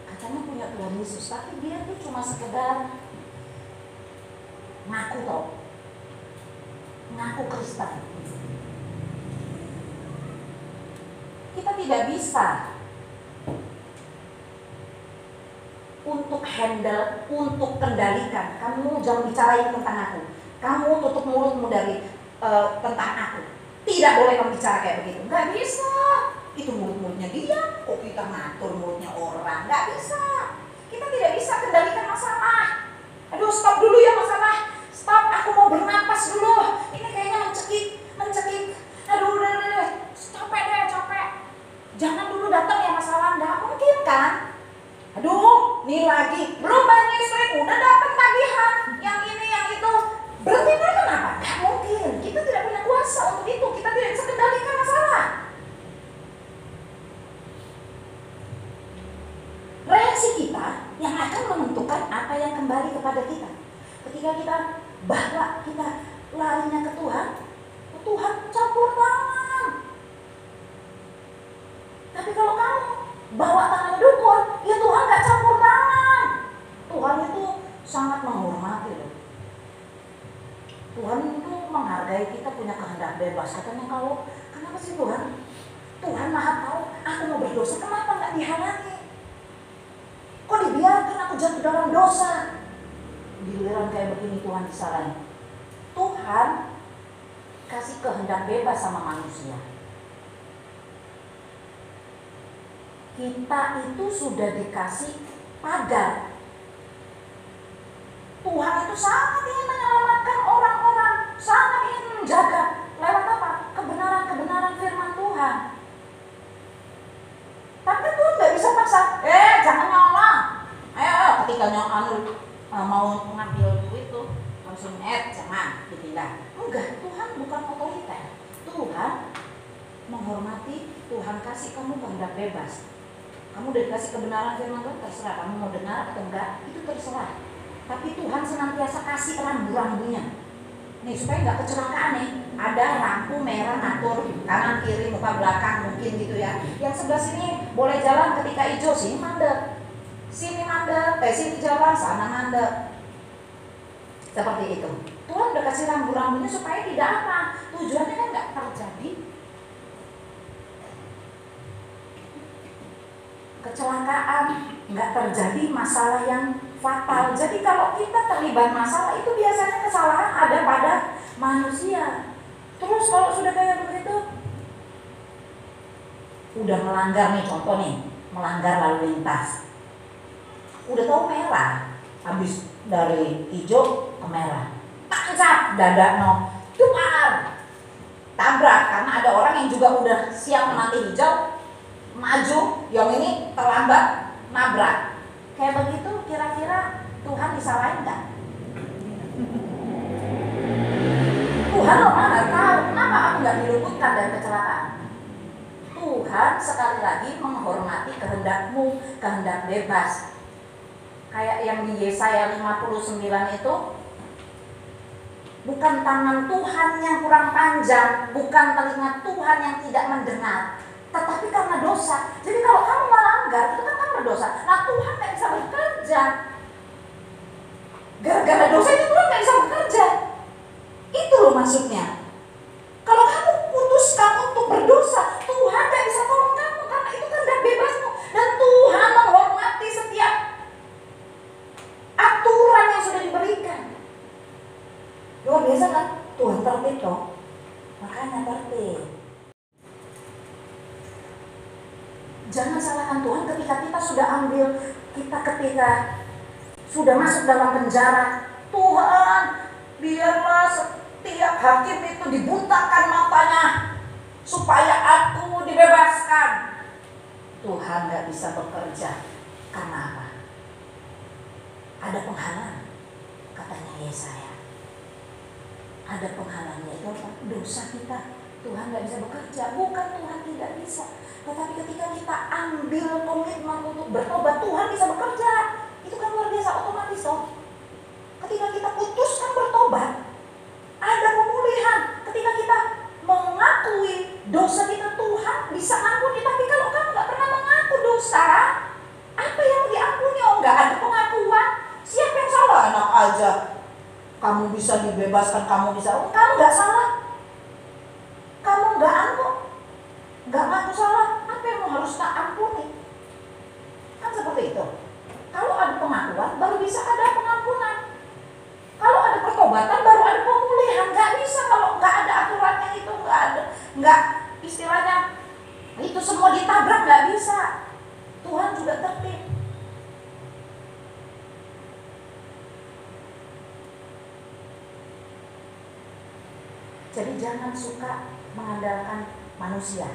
Katanya punya Tuhan Yesus, tapi dia tuh cuma sekedar ngaku Kristen. Kita tidak bisa untuk handle, untuk kendalikan. Kamu jangan bicarain tentang aku. Kamu tutup mulutmu dari tentang aku. Tidak boleh kamu bicara kayak begitu. Nggak bisa. Itu mulut-mulutnya dia. Kok kita ngatur mulutnya orang? Nggak bisa. Kita tidak bisa kendalikan masalah. Aduh, stop dulu ya masalah. Stop, aku mau bernapas dulu. Ini kayaknya mencekik. Aduh, udah. Capek. Jangan dulu datang ya masalah. Nggak mungkin kan? Aduh, nih lagi belum bayar listrik, udah datang tagihan, yang ini, yang itu. Berarti kenapa? Nggak mungkin. Kita tidak punya kuasa untuk itu. Kita tidak bisa kendalikan masalah. Reaksi kita yang akan menentukan apa yang kembali kepada kita. Ketika kita bawa, kita larinya ke Tuhan campur tangan. Tapi kalau kamu bawa tangan dukun, ya Tuhan gak campur tangan. Tuhan itu sangat menghormati loh. Tuhan itu menghargai kita punya kehendak bebas. Katanya kenapa sih Tuhan? Tuhan maha tahu aku mau berdosa, kenapa gak dihalangi? Kok dibiarkan aku jatuh dalam dosa? Giliran kayak begini Tuhan disalahin. Tuhan kasih kehendak bebas sama manusia. Kita itu sudah dikasih pagar. Tuhan itu sangat ingin menyelamatkan orang-orang, sangat ingin menjaga. Lewat apa? Kebenaran firman Tuhan. Tapi Tuhan gak bisa paksa, jangan nyolong. Ayo, ketika mau ngambil duit tuh langsung jangan ditindak. Enggak, Tuhan bukan otoriter. Tuhan menghormati. Tuhan kasih kamu kehendak bebas. Kamu udah dikasih kebenaran firman Tuhan, terserah kamu mau dengar atau enggak, itu terserah. Tapi Tuhan senantiasa kasih rambu-rambunya. Nih supaya nggak kecelakaan nih. Ada lampu merah ngatur kanan kiri muka belakang mungkin gitu ya. Yang sebelah sini boleh jalan ketika hijau, sini mandek. Sini mandek, sini jalan, sana mandek. Seperti itu. Tuhan udah kasih rambu-rambunya supaya tidak apa. Tujuannya kan nggak terjadi kecelakaan, nggak terjadi masalah yang fatal. Jadi kalau kita terlibat masalah itu biasanya kesalahan ada pada manusia. Terus kalau sudah kayak begitu, udah melanggar nih, contoh nih, melanggar lalu lintas. Udah tahu merah, habis dari hijau ke merah, tancap dada tukar, tabrak karena ada orang yang juga udah siap menanti hijau, maju, yang ini terlambat, nabrak. Kayak begitu kira-kira Tuhan disalahin nggak? Tuhan mana tahu kenapa aku nggak diluputkan dari kecelakaan. Tuhan sekali lagi menghormati kehendakmu, kehendak bebas. Kayak yang di Yesaya 59 itu, bukan tangan Tuhan yang kurang panjang, bukan telinga Tuhan yang tidak mendengar, tetapi karena dosa. Jadi kalau kamu melanggar, itu kan kamu berdosa. Nah Tuhan gak bisa bekerja. Luar biasa kan? Tuhan tertib toh. Makanya tertib. Jangan salahkan Tuhan ketika kita sudah ketika sudah masuk dalam penjara. Tuhan, biarlah setiap hakim itu dibutakan matanya supaya aku dibebaskan. Tuhan gak bisa bekerja. Karena apa? Ada penghalang, katanya Yesaya. Ada penghalang, yaitu dosa kita. Tuhan gak bisa bekerja. Bukan Tuhan tidak bisa, tetapi ketika kita ambil komitmen untuk bertobat, Tuhan bisa bekerja. Itu kan luar biasa, otomatis toh. Ketika kita putuskan bertobat, ada pemulihan. Ketika kita mengakui dosa kita, Tuhan bisa ampuni. Tapi kalau kamu gak pernah mengaku dosa, apa yang diampuni? Oh, gak ada pengakuan. Siapa yang salah? Enak aja. Kamu bisa dibebaskan, kamu bisa. Oh, kamu gak salah. Kamu gak ngaku salah. Apa yang harus tak ampuni? Kan seperti itu. Kalau ada pengakuan, baru bisa ada pengampunan. Kalau ada pertobatan, baru ada pemulihan. Gak bisa kalau gak ada aturannya itu. Gak istilahnya itu semua ditabrak, gak bisa. Tuhan juga tertib. Jadi jangan suka mengandalkan manusia.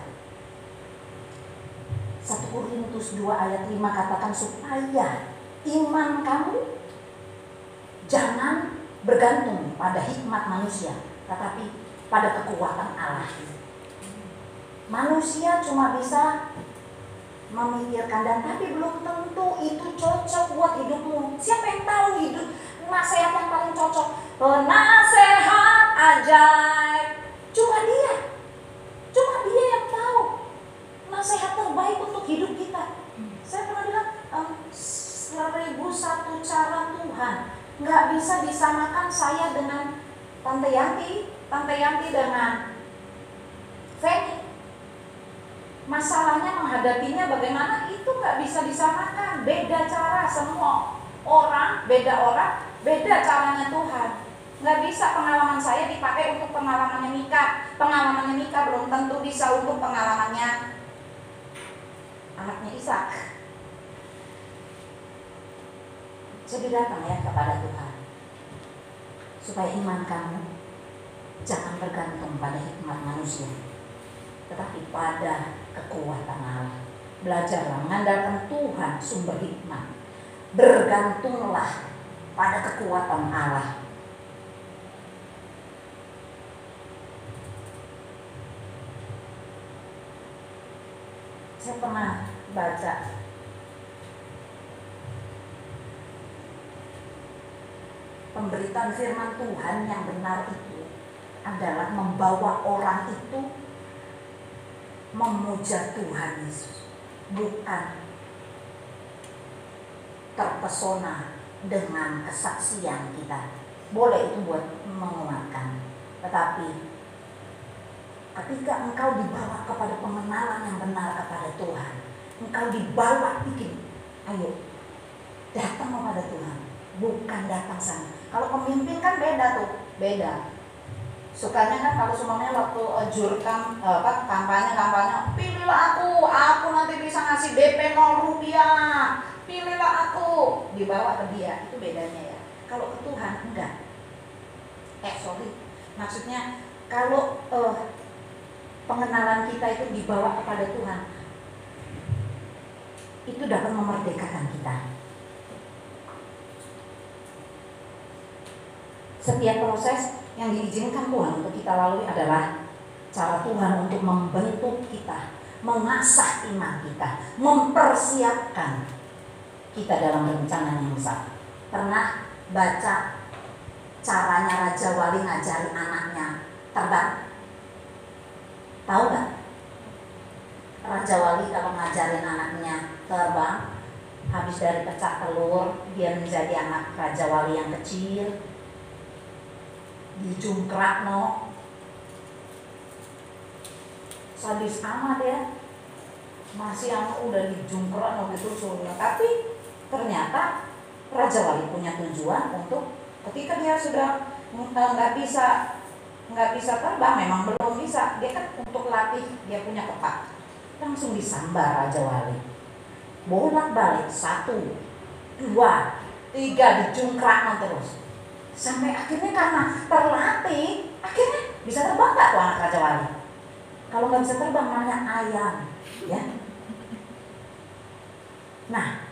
1 Korintus 2 ayat 5 katakan supaya iman kamu jangan bergantung pada hikmat manusia, tetapi pada kekuatan Allah. Manusia cuma bisa memikirkan, dan tapi belum tentu itu cocok buat hidupmu. Siapa yang tahu hidup nasihat yang paling cocok? Penasehat ajaib. Cuma dia yang tahu nasihat terbaik untuk hidup kita. Saya pernah bilang 1001 cara Tuhan. Nggak bisa disamakan saya dengan Tante Yanti dengan Feni. Masalahnya menghadapinya bagaimana itu nggak bisa disamakan. Beda cara semua orang, beda caranya Tuhan. Nggak bisa pengalaman saya dipakai untuk pengalamannya Mika. Pengalamannya Mika belum tentu bisa untuk pengalamannya anaknya Ishak. Jadi datang ya kepada Tuhan, supaya iman kamu jangan bergantung pada hikmat manusia, tetapi pada kekuatan Allah. Belajarlah mengandalkan Tuhan sumber hikmat. Bergantunglah pada kekuatan Allah. Saya pernah baca pemberitaan firman Tuhan yang benar itu adalah membawa orang itu memuja Tuhan Yesus, bukan terpesona dengan kesaksian kita. Boleh itu buat menguatkan, tetapi ketika engkau dibawa kepada pengenalan yang benar kepada Tuhan, engkau dibawa ayo datang kepada Tuhan, bukan datang sana. Kalau pemimpin kan beda. Sukanya kan kalau semuanya waktu kampanye, pilihlah aku nanti bisa ngasih DP 0 rupiah, pilihlah aku, dibawa ke dia, itu bedanya ya. Kalau ke Tuhan enggak. Maksudnya kalau pengenalan kita itu dibawa kepada Tuhan, itu dapat memerdekakan kita. Setiap proses yang diizinkan Tuhan untuk kita lalui adalah cara Tuhan untuk membentuk kita, mengasah iman kita, mempersiapkan kita dalam rencana yang besar. Pernah baca caranya Raja Wali ngajari anaknya terbang? Tahu gak? Raja Wali kalau ngajarin anaknya terbang, habis dari pecah telur, dia menjadi anak Raja Wali yang kecil, dijungkrak sadis amat ya, masih yang udah dijungkrak gitu suruhnya. Tapi ternyata Raja Wali punya tujuan untuk ketika dia sudah nggak bisa terbang, memang belum bisa. Dia kan untuk latih, dia punya kepak. Langsung disambar Raja Wali. Bolak-balik 1, 2, 3 dijungkrak terus. Sampai akhirnya karena terlatih, akhirnya bisa terbang nggak tuh anak Raja Wali? Kalau nggak bisa terbang namanya ayam, ya. Nah,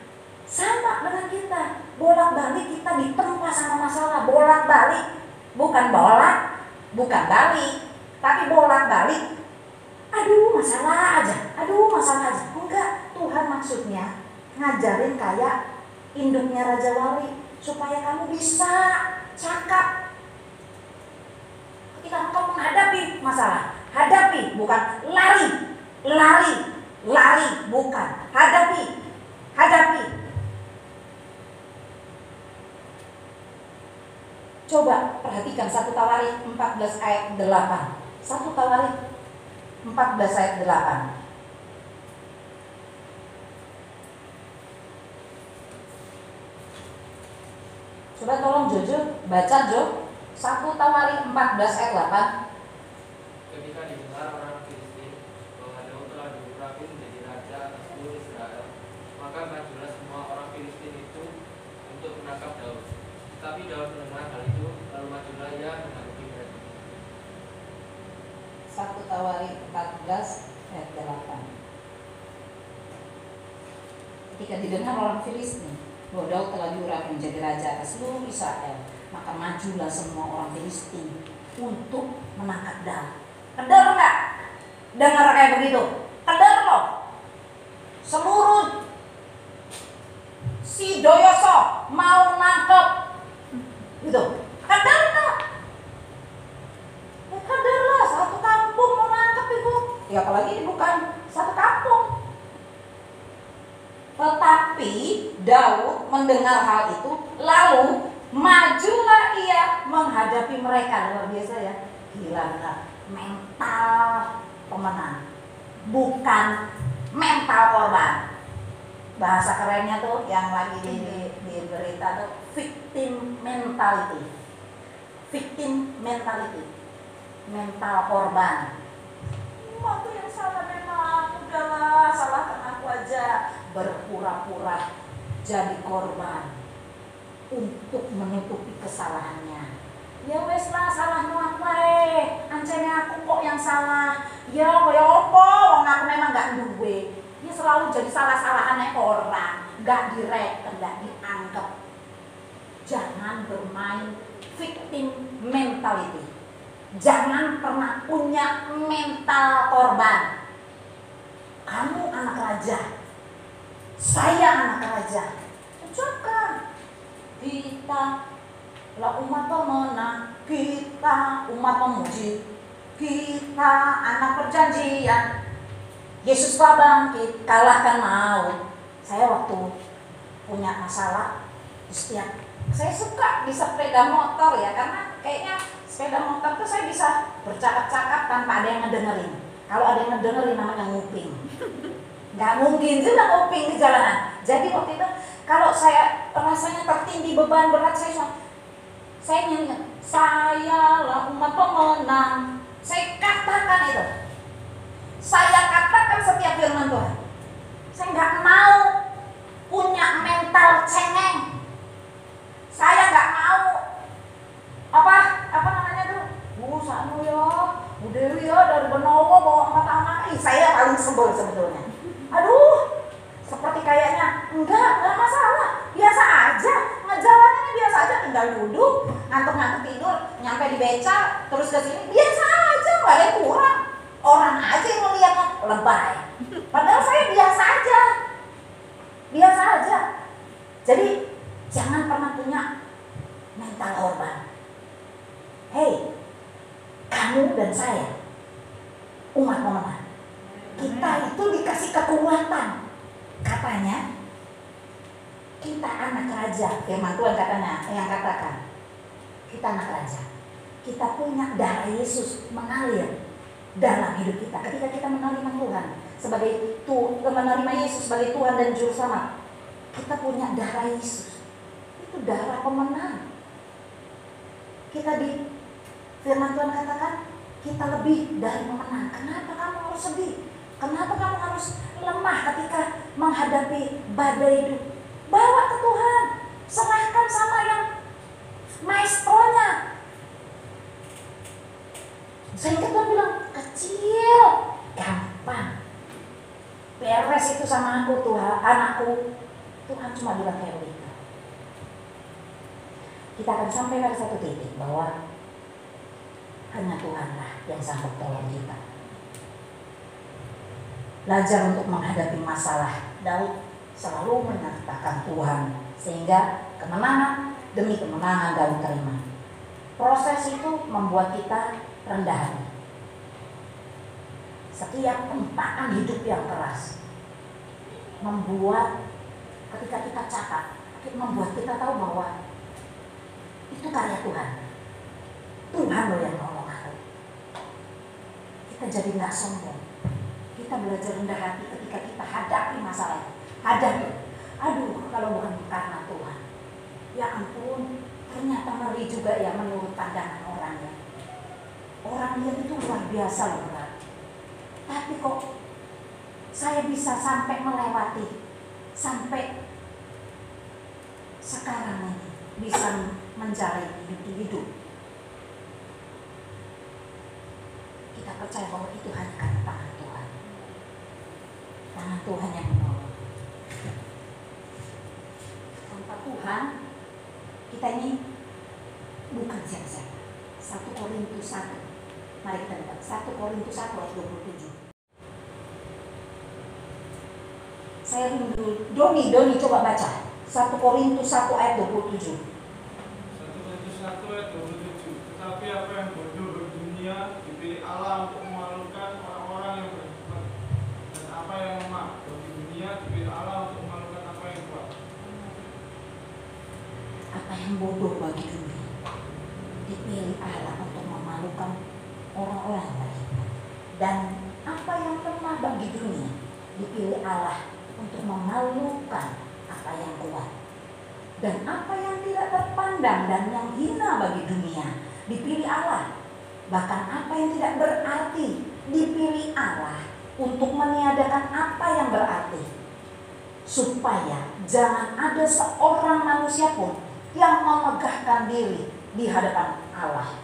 sama dengan kita, bolak-balik kita ditempa sama masalah, bolak-balik, bukan balik, tapi bolak-balik. Aduh masalah aja. Enggak, Tuhan maksudnya ngajarin kayak induknya Raja Wali supaya kamu bisa cakap. Ketika engkau menghadapi masalah, hadapi, bukan lari, bukan, hadapi. Coba perhatikan 1 Tawarik 14 ayat 8. 1 Tawarik 14 ayat 8. Coba tolong Jojo baca Jo. 1 Tawarik 14 ayat 8. Ketika didengar orang Filistin bahwa Daud telah diurapi menjadi raja atas seluruh Israel, maka majulah semua orang Filistin itu untuk menangkap Daud. Tetapi Daud mendengar hal itu, lalu majulah ia menghadapi mereka. 1 Tawarik 14 ayat 8. Ketika didengar orang Filistin bahwa Daud telah diurapi menjadi raja atas seluruh Israel, maka majulah semua orang Filistin untuk menangkap Daud. Kedar nggak? Dengar kayak begitu? Kedar loh. Seluruh si Doyoso mau nangkep, gitu. Kedar nggak? Kedar lah, satu kampung mau nangkep itu. Ya apalagi ini bukan satu kampung. Tetapi Daud mendengar hal itu, lalu majulah ia menghadapi mereka. Luar biasa ya, gila benar. Mental pemenang, bukan mental korban. Bahasa kerennya tuh yang lagi di berita tuh victim mentality, mental korban. Waktu yang salah memang, udahlah salahkan aku aja, berpura-pura jadi korban untuk menutupi kesalahannya. Ya wes lah, salah nuak wae, ancene aku kok yang salah. Ya opo, wong aku memang gak duwe. Dia selalu jadi salah-salahannya orang, gak direken, gak dianggap. Jangan bermain victim mentality. Jangan pernah punya mental korban. Kamu anak raja, saya anak raja. Ucapkan, kita lah umat pemenang, kita umat memuji, kita anak perjanjian. Yesus telah bangkit, kalahkan maut. Saya waktu punya masalah, saya suka di sepeda motor ya, karena kayaknya sepeda motor tuh saya bisa bercakap-cakap tanpa ada yang ngedengerin. Kalau ada yang ngedengerin namanya nguping. Gak mungkin juga nguping di jalanan. Jadi waktu itu kalau saya rasanya tertindih beban berat, saya nyanyi, sayalah umat pemenang. Saya katakan itu. Saya katakan setiap firman Tuhan. Saya nggak mau punya mental cengeng. Saya nggak mau apa namanya tuh, Bu Sanu ya, Bu Dewi ya dari Benowo bawa angkat anak. Saya paling sebel sebetulnya. Aduh, seperti kayaknya enggak masalah, biasa aja, ngejalannya biasa aja, tinggal duduk, ngantuk-ngantuk tidur, nyampe di beca, terus ke sini, biasa aja, nggak ada yang kurang. Orang aja yang melihatnya lebay, padahal saya biasa aja. Jadi jangan pernah punya mental korban. Hei, kamu dan saya, umat pemenang, kita itu dikasih kekuatan. Katanya kita anak raja, firman Tuhan katanya yang katakan kita anak raja. Kita punya darah Yesus mengalir dalam hidup kita. Ketika kita menerima Tuhan sebagai menerima Yesus sebagai Tuhan dan Juru Selamat, kita punya darah Yesus. Itu darah pemenang. Kita di firman Tuhan katakan kita lebih dari pemenang. Kenapa kamu harus sedih? Kenapa kamu harus lemah ketika menghadapi badai hidup? Bawa ke Tuhan, serahkan sama yang maestronya. Sehingga Tuhan bilang, kecil, gampang. Beres itu sama aku Tuhan, anakku. Tuhan cuma bilang kayak begitu. Kita akan sampai pada satu titik bahwa hanya Tuhanlah yang sanggup tolong kita. Belajar untuk menghadapi masalah. Daud selalu menyertakan Tuhan, sehingga kemenangan demi kemenangan Daud terima. Proses itu membuat kita rendah hati. Setiap tempaan hidup yang keras membuat ketika kita catat, membuat kita tahu bahwa itu karya Tuhan. Tuhan loh yang nolong aku. Kita jadi nggak sombong. Kita belajar rendah hati ketika kita hadapi masalah. Hadapi. Aduh, kalau bukan karena Tuhan. Ya ampun, ternyata ngeri juga ya menurut pandangan orangnya. Orang lihat itu luar biasa loh berat. Tapi kok saya bisa sampai melewati, sampai sekarang ini bisa menjalani hidup. Kita percaya bahwa itu hanya karena tangan Tuhan. Tangan Tuhan yang menolong. Tanpa Tuhan, kita ini bukan siapa-siapa. 1 Korintus 1. Mari kita lihat 1 Korintus 1 ayat 27. Saya rindu, Doni coba baca 1 Korintus 1 ayat 27. 1 Korintus 1 ayat 27. Tetapi apa yang bodoh bagi dunia dipilih Allah untuk memalukan orang-orang yang berhikmat, dan apa yang lemah bagi dunia dipilih Allah untuk memalukan apa yang kuat. Apa yang bodoh bagi dunia dipilih Allah untuk memalukan orang-orang yang berhikmat, dan apa yang lemah bagi dunia dipilih Allah untuk memalukan apa yang kuat, dan apa yang tidak terpandang dan yang hina bagi dunia dipilih Allah, bahkan apa yang tidak berarti dipilih Allah untuk meniadakan apa yang berarti, supaya jangan ada seorang manusia pun yang memegahkan diri di hadapan Allah.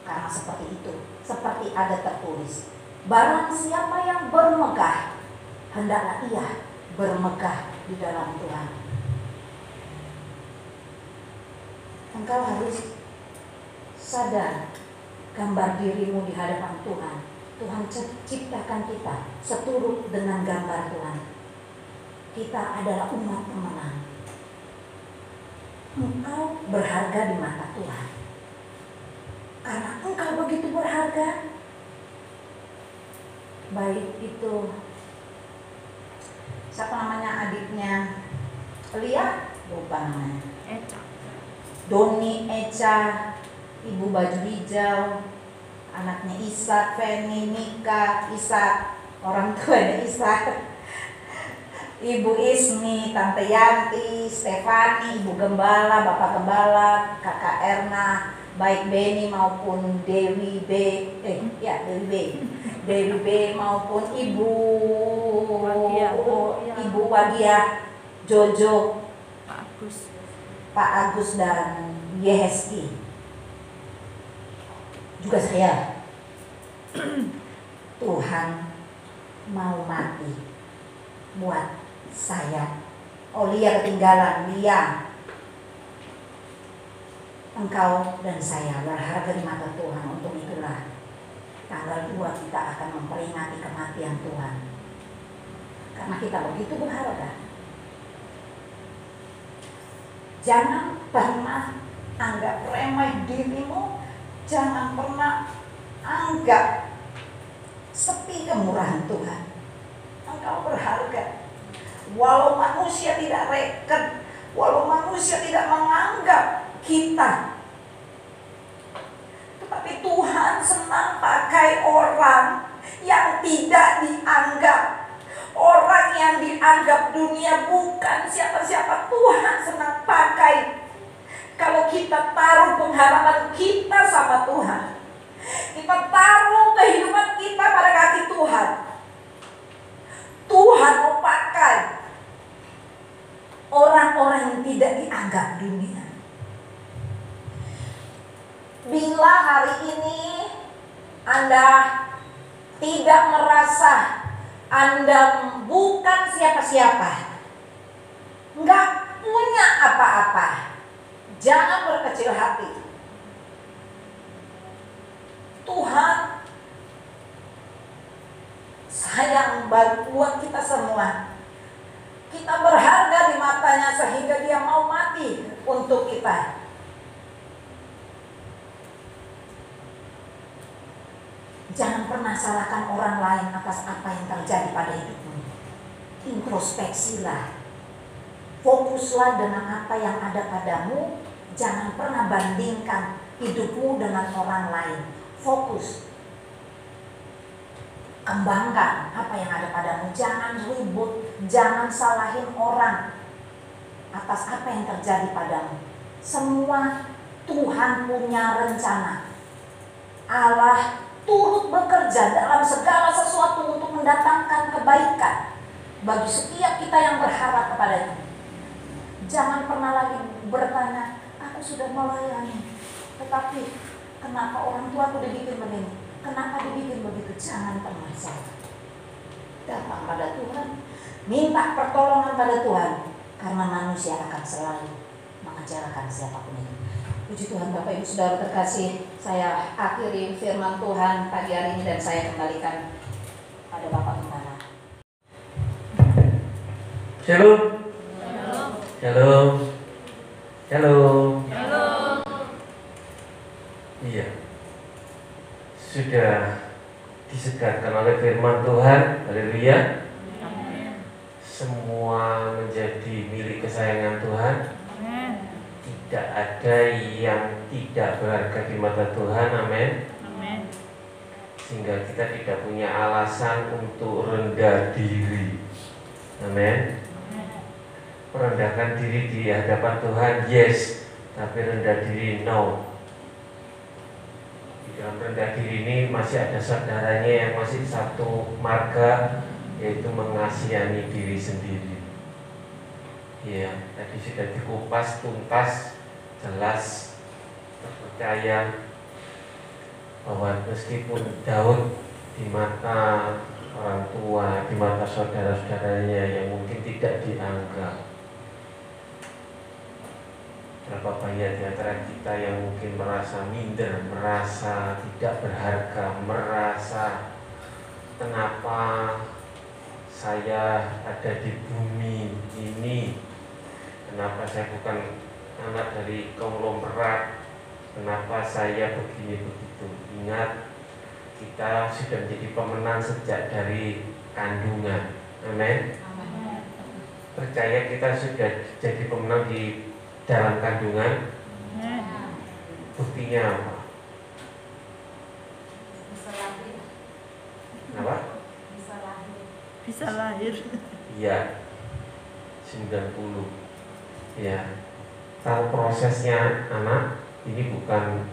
Karena seperti itu, seperti ada tertulis, barang siapa yang bermegah, hendaklah ia bermegah di dalam Tuhan. Engkau harus sadar gambar dirimu di hadapan Tuhan. Tuhan ciptakan kita seturut dengan gambar Tuhan. Kita adalah umat pemenang. Engkau berharga di mata Tuhan. Karena engkau begitu berharga. Baik itu siapa namanya adiknya Lia, lupa namanya, Doni, Eca, ibu baju hijau, anaknya Isa, Feni, Nika, Isa, orang tuanya Isa, ibu Ismi, tante Yanti, Stefani, ibu gembala, bapak gembala, kakak Erna, baik Beni maupun Dewi B, Dewi B maupun ibu Wagia, Jojo, Pak Agus dan Yeheski. Juga saya. Tuhan mau mati buat saya. Oh, Lia ketinggalan, Lia. Engkau dan saya berharga di mata Tuhan. Untuk itulah tanggal 2 kita akan memperingati kematian Tuhan. Karena kita begitu berharga. Jangan pernah anggap remeh dirimu. Jangan pernah anggap sepi kemurahan Tuhan. Engkau berharga. Walau manusia tidak reken, walau manusia tidak menganggap kita, tetapi Tuhan senang pakai orang yang tidak dianggap. Orang yang dianggap dunia bukan siapa-siapa, Tuhan senang pakai. Kalau kita taruh bergantung harapan kita sama Tuhan. Kita taruh kehidupan kita pada kaki Tuhan. Tuhan mau pakai orang-orang yang tidak dianggap dunia. Bila hari ini Anda tidak merasa Anda bukan siapa-siapa, nggak punya apa-apa, jangan berkecil hati. Tuhan sayang buat kita semua. Kita berharga di matanya sehingga Dia mau mati untuk kita. Jangan pernah salahkan orang lain atas apa yang terjadi pada hidupmu. Introspeksilah. Fokuslah dengan apa yang ada padamu. Jangan pernah bandingkan hidupmu dengan orang lain. Fokus. Kembangkan apa yang ada padamu. Jangan ribut. Jangan salahin orang atas apa yang terjadi padamu. Semua Tuhan punya rencana. Allah turut bekerja dalam segala sesuatu untuk mendatangkan kebaikan bagi setiap kita yang berharap kepadanya. Jangan pernah lagi bertanya, aku sudah melayani, tetapi kenapa orang tua aku dibikin begini? Kenapa dibikin begitu? Jangan pernah salah. Datang pada Tuhan, minta pertolongan pada Tuhan, karena manusia akan selalu mengajarkan siapapun itu. Puji Tuhan, Bapak Ibu Saudara terkasih, saya akhiri firman Tuhan pagi hari ini dan saya kembalikan pada Bapak Gembala. Shalom. Shalom. Shalom. Shalom. Iya. Sudah disegarkan oleh firman Tuhan. Haleluya. Semua menjadi milik kesayangan Tuhan. Tidak ada yang tidak berharga di mata Tuhan, amin. Sehingga kita tidak punya alasan untuk rendah diri, amin. Merendahkan diri di hadapan Tuhan, yes, tapi rendah diri, no. Di dalam rendah diri ini masih ada saudaranya yang masih satu marga, yaitu mengasihani diri sendiri. Ya, tadi sudah dikupas tuntas, jelas, terpercaya bahwa meskipun Daud di mata orang tua, di mata saudara-saudaranya yang mungkin tidak dianggap, berapa banyak di antara kita yang mungkin merasa minder, merasa tidak berharga, merasa kenapa saya ada di bumi ini, kenapa saya bukan anak dari konglomerat, kenapa saya begini begitu. Ingat, kita sudah menjadi pemenang sejak dari kandungan, amin. Percaya kita sudah jadi pemenang di dalam kandungan. Buktinya apa? Bisa lahir. Apa? Bisa lahir. Bisa lahir. Iya, 90. Ya, tahu prosesnya anak ini bukan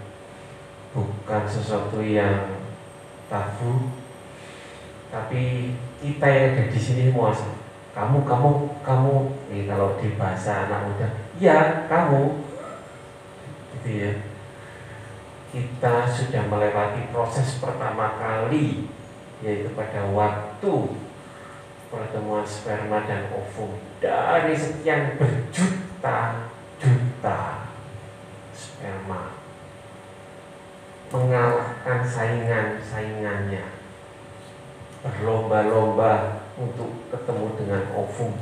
sesuatu yang tabu, tapi kita yang ada di sini semua, kamu nih, kalau di bahasa anak muda, ya kamu, gitu ya. Kita sudah melewati proses pertama kali, yaitu pada waktu pertemuan sperma dan ovum. Dari sekian berjuta-juta sperma mengalahkan saingannya, berlomba-lomba untuk ketemu dengan ovum,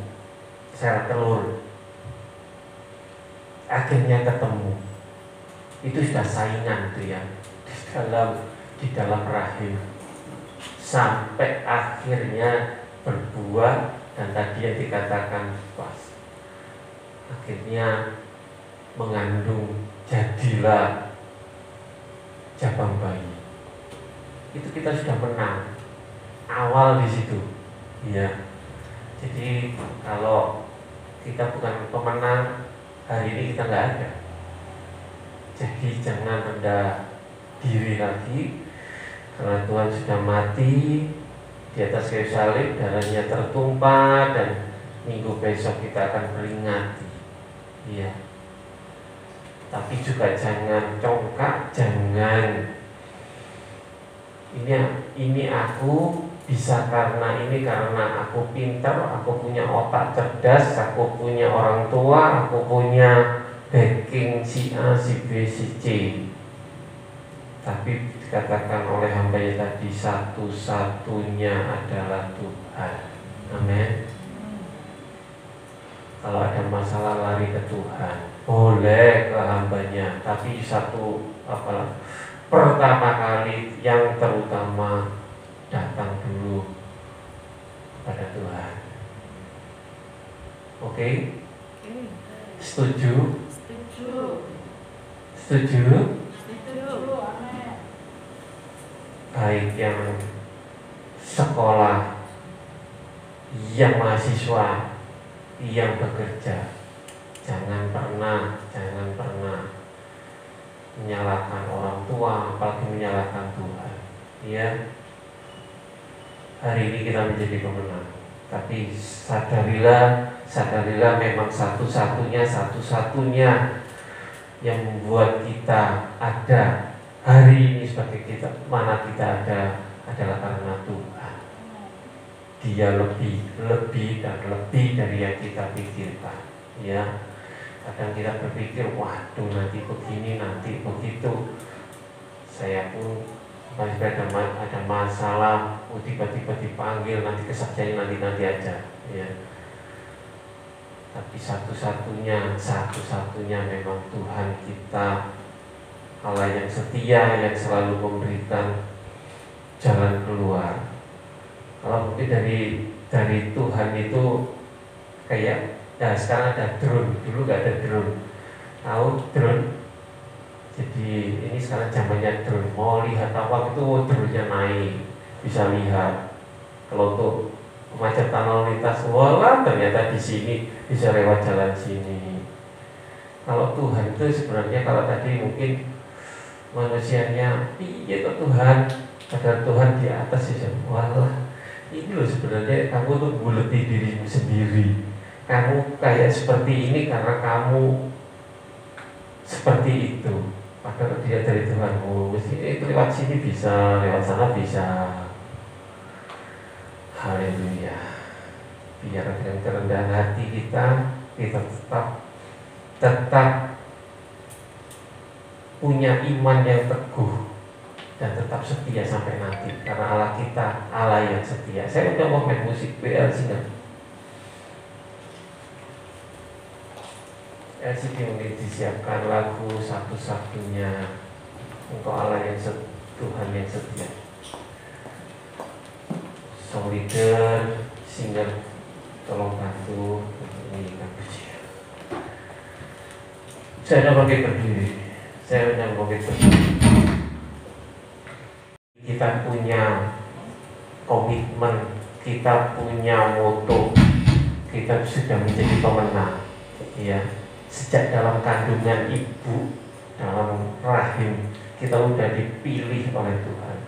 sel telur. Akhirnya ketemu. Itu sudah saingan tuh ya, di dalam rahim, sampai akhirnya berbuah, dan tadi yang dikatakan pas, akhirnya mengandung, jadilah jabang bayi. Itu kita sudah menang awal di situ, ya. Jadi kalau kita bukan pemenang, hari ini kita nggak ada. Jadi jangan rendah diri lagi, karena Tuhan sudah mati di atas kayu salib, darahnya tertumpah, dan minggu besok kita akan peringati. Iya. Tapi juga jangan congkak, jangan ini aku bisa karena aku pintar, aku punya otak cerdas, aku punya orang tua, aku punya backing si A, si B, si C. Tapi dikatakan oleh hamba-Nya tadi, satu-satunya adalah Tuhan. Amin. Kalau ada masalah lari ke Tuhan, boleh ke hamba-Nya, tapi pertama kali yang terutama datang dulu pada Tuhan. Oke? Setuju? Setuju? Baik yang sekolah, yang mahasiswa, yang bekerja, jangan pernah menyalahkan orang tua, apalagi menyalahkan Tuhan. Ya, hari ini kita menjadi pemenang, tapi sadarilah memang satu-satunya yang membuat kita ada hari ini sebagai kita ada adalah karena Tuhan. Dia lebih dan lebih dari yang kita pikirkan. Ya, kadang kita berpikir, waduh nanti begini, nanti begitu. Saya pun masih ada masalah, tiba-tiba dipanggil, nanti kesaksiannya nanti aja. Ya. Tapi satu-satunya memang Tuhan kita, Allah yang setia, yang selalu memberikan jalan keluar. Kalau mungkin dari Tuhan itu kayak, ya sekarang ada drone, dulu gak ada drone. Tahu drone? Jadi ini sekarang zamannya drone. Mau lihat apa itu drone-nya naik, bisa lihat. Kalau untuk kemacetan lalu lintas, wah ternyata di sini bisa lewat jalan sini. Kalau Tuhan itu sebenarnya, kalau tadi mungkin manusianya, iya kok Tuhan, padahal Tuhan di atas ya. Walah, ini loh sebenarnya kamu tuh buleti dirimu sendiri. Kamu kayak seperti ini karena kamu seperti itu. Padahal dia dari Tuhan, mesti itu lewat sini bisa, lewat sana bisa. Haleluya. Biar dengan kerendahan hati kita tetap punya iman yang teguh dan tetap setia sampai nanti, karena Allah kita Allah yang setia. Saya udah mau main musik PLC kan? LCD mungkin disiapkan lagu satu-satunya untuk Allah yang Tuhan yang setia. Solider, singer, tolong bantu ini kan pujian. Saya udah pakai berdiri. Kita punya komitmen, kita punya moto, kita sudah menjadi pemenang. Ya, sejak dalam kandungan ibu, dalam rahim, kita sudah dipilih oleh Tuhan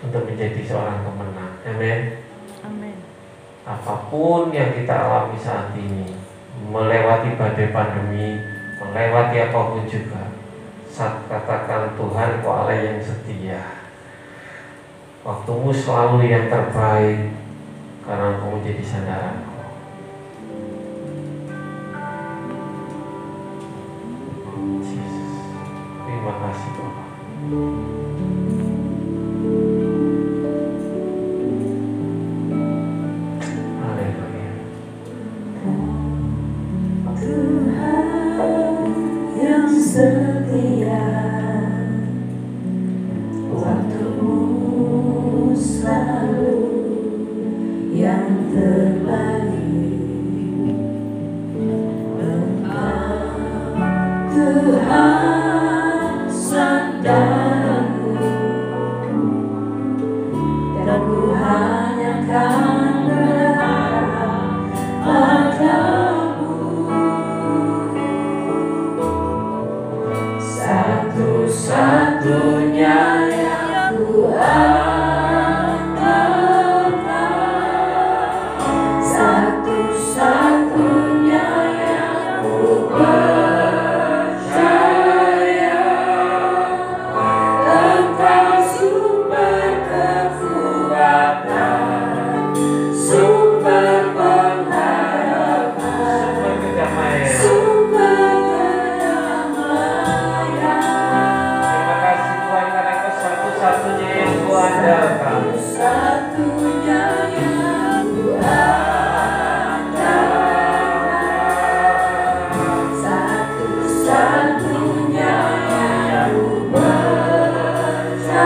untuk menjadi seorang pemenang. Amin. Amin. Apapun yang kita alami saat ini, melewati badai pandemi, melewati apapun juga, saat katakan Tuhan, kau Allah yang setia. Waktumu selalu yang terbaik, karena Engkau menjadi sandaranku. Yesus, terima kasih Bapak. Haleluya. Tuhan yang setia, waktumu selalu yang terbaik. Engkau Tuhan Satu-satunya yang ku andalkan, satu-satunya yang ku percaya. Engkau sumber kekuatan, sumber pengharapan, sumber kedamaian, sumber kedamaian. Terima kasih Tuhan karena Kau satu-satunya yang ku andalkan, satu-satunya yang ku andalkan, satu-satunya yang ku percaya.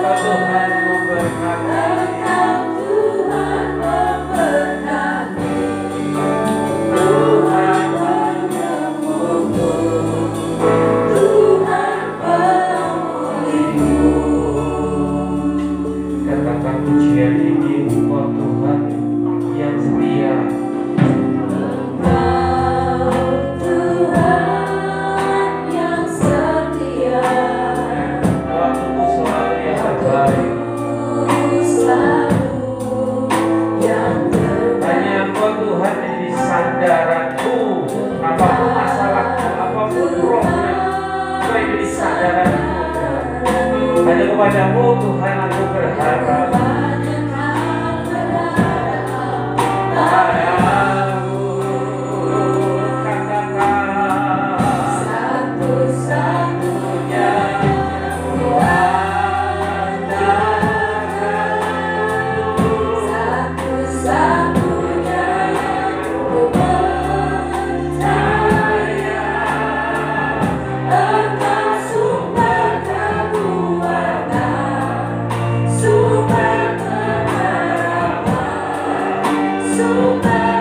Kau Tuhan memberkati, Engkau Tuhan memberkati, Tuhan penyembuhmu, Tuhan pemulihmu. Katakan pujian ini, oh Tuhan yang setia. Engkau Tuhan yang setia, waktuku selalu yang terbaik, selalu yang terbaik. Hanya Engkau Tuhan menjadi sandaranku, apapun masalahku, apapun problem, Kau yang jadi sandaranku. Hanya kepadamu Tuhan aku berharap. Satu-satunya yang ku andalkan, satu-satunya yang ku percaya. Engkau sumber kekuatan, sumber pengharapan, sumber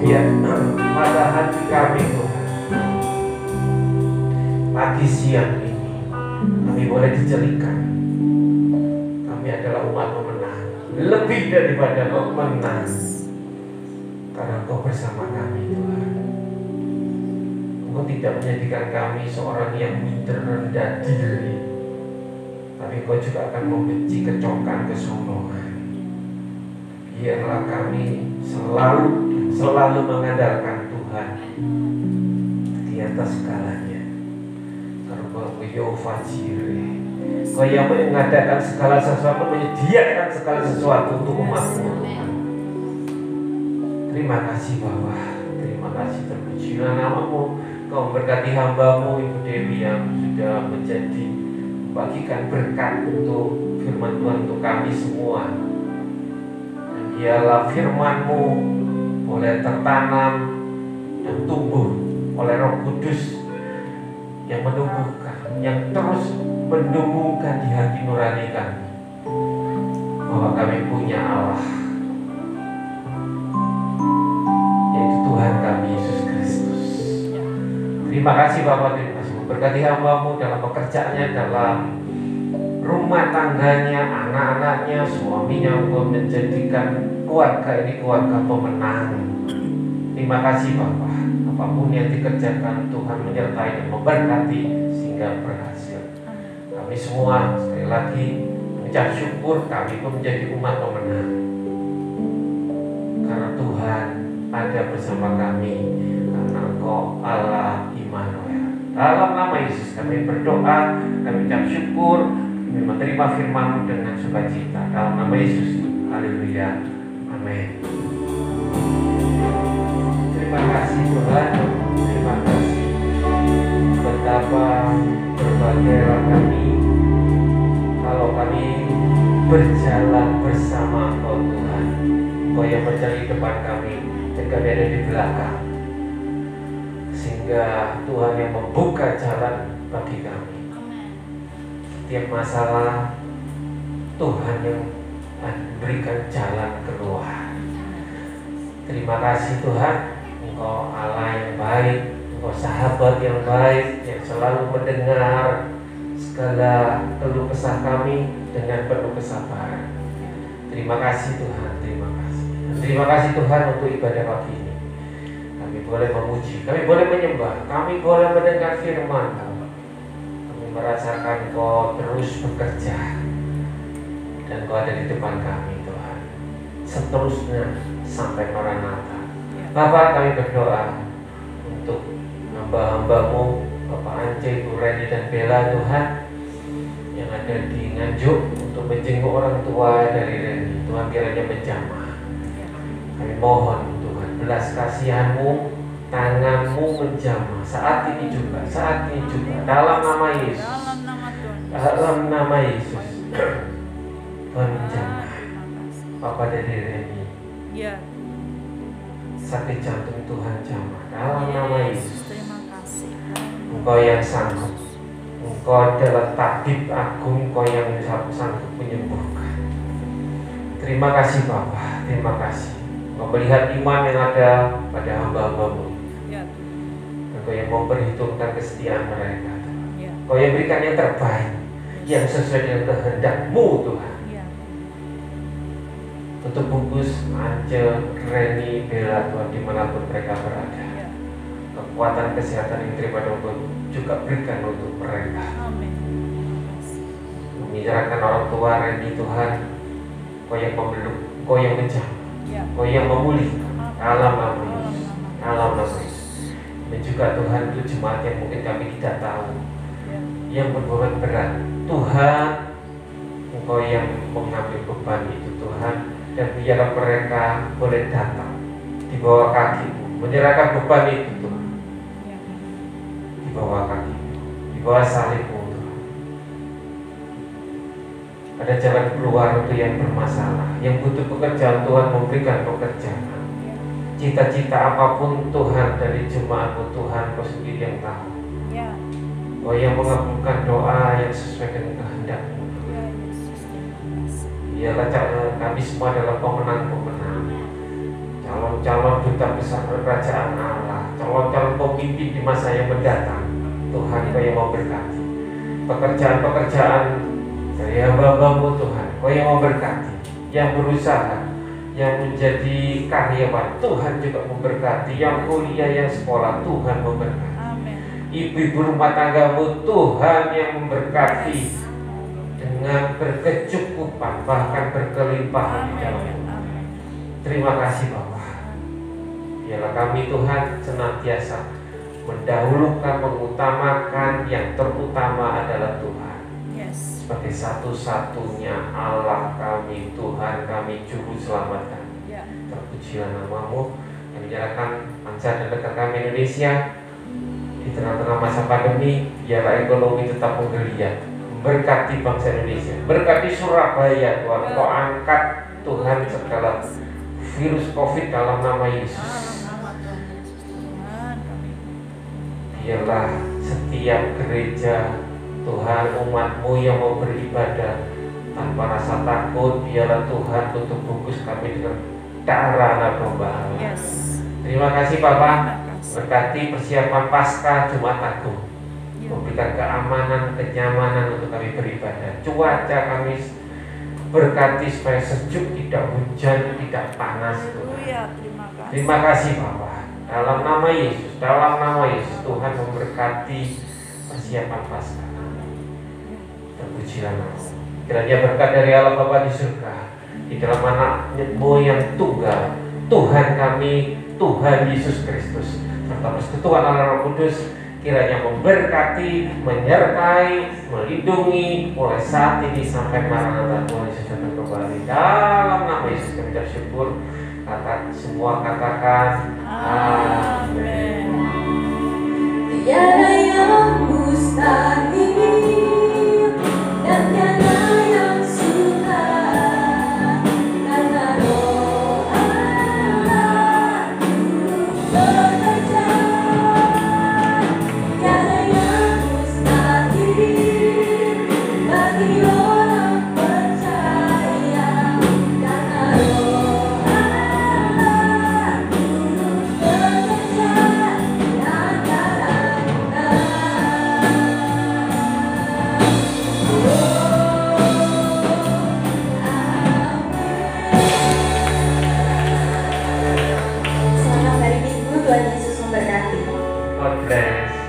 biar pada hati kami Tuhan, pagi siang ini kami boleh dijadikan kami adalah umat pemenang, lebih daripada pemenang, karena Kau bersama kami Tuhan. Kau tidak menjadikan kami seorang yang minder, rendah diri, tapi Kau juga akan membenci kecokan, kesombongan. Biarlah kami selalu mengandalkan Tuhan di atas segalanya. Karena Kau Yehova Jireh, Kau yang mengadakan segala sesuatu, menyediakan segala sesuatu untuk umat-Mu. Terima kasih Bapa, terima kasih, terpujilah nama-Mu. Kau memberkati hamba-Mu Ibu Dewi yang sudah membagikan berkat untuk firman Tuhan untuk kami semua. Dan biarlah firman-Mu boleh tertanam dan tumbuh oleh Roh Kudus yang menumbuhkan, yang terus menumbuhkan di hati nurani kami bahwa kami punya Allah, yaitu Tuhan kami Yesus Kristus. Terima kasih Bapak, terima kasih memberkati hamba-Mu dalam pekerjaannya, dalam rumah tangganya, anak-anaknya, suaminya. Engkau menjadikan keluarga ini keluarga pemenang. Terima kasih Bapak, apapun yang dikerjakan Tuhan menyertai dan memberkati sehingga berhasil. Kami semua sekali lagi mengucap syukur, kami pun menjadi umat pemenang karena Tuhan ada bersama kami, karena Engkau Allah Immanuel. Dalam nama Yesus kami berdoa, kami ucap syukur, kami menerima firman-Mu dengan sukacita. Dalam nama Yesus, haleluya, amin. Terima kasih Tuhan, terima kasih. Betapa berbahagialah kami kalau kami berjalan bersama Engkau Tuhan. Engkau yang berjalan di depan kami dan kami ada di belakang, sehingga Tuhan yang membuka jalan bagi kami. Setiap masalah Tuhan yang berikan jalan keluar. Terima kasih Tuhan, Engkau Allah yang baik, Engkau sahabat yang baik, yang selalu mendengar segala keluh kesah kami dengan penuh kesabaran. Terima kasih Tuhan, terima kasih. Terima kasih Tuhan untuk ibadah pagi ini. Kami boleh memuji, kami boleh menyembah, kami boleh mendengar firman. Kami merasakan Kau terus bekerja dan Kau ada di depan kami Tuhan, seterusnya sampai Maranatha. Bapak, kami berdoa untuk hamba-hamba-Mu, Bapak Ance, Ibu Reni dan Bella Tuhan, yang ada di Nganjuk untuk menjenguk orang tua dari Reni. Tuhan kiranya menjamah. Kami mohon Tuhan, belas kasihan-Mu, tangan-Mu menjamah saat ini juga, dalam nama Yesus, dalam nama Yesus. Tuhan menjamah Papa dari Reni, sakit jantung Tuhan jamah dalam nama Yesus. Engkau yang sanggup, Engkau adalah tabib agung, Engkau yang sanggup menyembuhkan. Terima kasih Bapa, terima kasih. Engkau melihat iman yang ada pada hamba-hamba-Mu. Engkau yang memperhitungkan kesetiaan mereka. Engkau yang berikan yang terbaik, yang sesuai dengan kehendak-Mu Tuhan. Untuk bungkus Ance, Reni, Bella Tuhan, dimanapun mereka berada, kekuatan kesehatan yang daripada Engkau juga berikan untuk mereka. Menyerahkan orang tua Reni Tuhan, Kau yang memeluk, Kau yang menjamah, Kau yang memulihkan dalam nama Yesus, dalam nama Yesus. Dan juga Tuhan, itu jemaat yang mungkin kami tidak tahu, yang berbeban berat, Tuhan Engkau yang mengambil beban itu Tuhan. Dan biarlah mereka boleh datang di bawah kaki-Mu, menyerahkan beban itu Tuhan, di bawah kaki-Mu, di bawah salib-Mu Tuhan. Ada jalan keluar untuk yang bermasalah, yang butuh pekerjaan, Tuhan memberikan pekerjaan. Cita-cita apapun Tuhan dari jemaat-Mu Tuhan, Kau sendiri yang tahu. Kau yang mengabulkan doa yang sesuai dengan kehendak-Mu. Biarlah kami semua adalah pemenang-pemenang, calon calon-calon duta besar kerajaan Allah, calon-calon pemimpin di masa yang mendatang. Tuhan, Kau yang mau berkati pekerjaan-pekerjaan dari hamba-Mu Tuhan. Kau yang mau berkati yang berusaha, yang menjadi karyawan, Tuhan juga memberkati, yang kuliah, yang sekolah, Tuhan memberkati. Ibu-ibu rumah tanggamu, Tuhan yang memberkati dengan berkecukupan, bahkan berkelimpahan di dalammu. Terima kasih Bapa. Biarlah kami Tuhan senantiasa mendahulukan, mengutamakan yang terutama adalah Tuhan. Sebagai satu-satunya Allah kami, Tuhan kami, Juru Selamat kami. Terpujilah nama-Mu. Kami menyerahkan bangsa dan negara kami Indonesia di tengah-tengah masa pandemi. Biarlah ekonomi tetap menggeliat, memberkati bangsa Indonesia, berkati Surabaya Tuhan. Kau angkat Tuhan segala virus COVID dalam nama Yesus. Biarlah setiap gereja Tuhan, umat-Mu yang mau beribadah tanpa rasa takut, biarlah Tuhan tutup bungkus kami dengan darah anak domba. Terima kasih Bapak, berkati persiapan Paskah Jumat Agung, memberikan keamanan, kenyamanan untuk kami beribadah. Cuaca kami berkati supaya sejuk, tidak hujan, tidak panas Tuhan. Terima kasih Bapak. Dalam nama Yesus, Tuhan memberkati persiapan Paskah. Terpujilah nama-Mu. Kiranya berkat dari Allah Bapa di surga, di dalam anak-Mu yang tunggal, Tuhan kami, Tuhan Yesus Kristus, serta persekutuan Allah Roh Kudus, kiranya memberkati, menyertai, melindungi mulai saat ini sampai Maranatha Tuhan Yesus datang kembali. Dalam nama Yesus kami bersyukur. Semua katakan amin. Tiada yang mustahil dan tiada yang sukar, karena Roh Allah bekerja. Tiada yang mustahil bagi orang percaya, karena Roh Allah bekerja di antara kita. Selamat hari Minggu, Tuhan Yesus memberkati. God bless.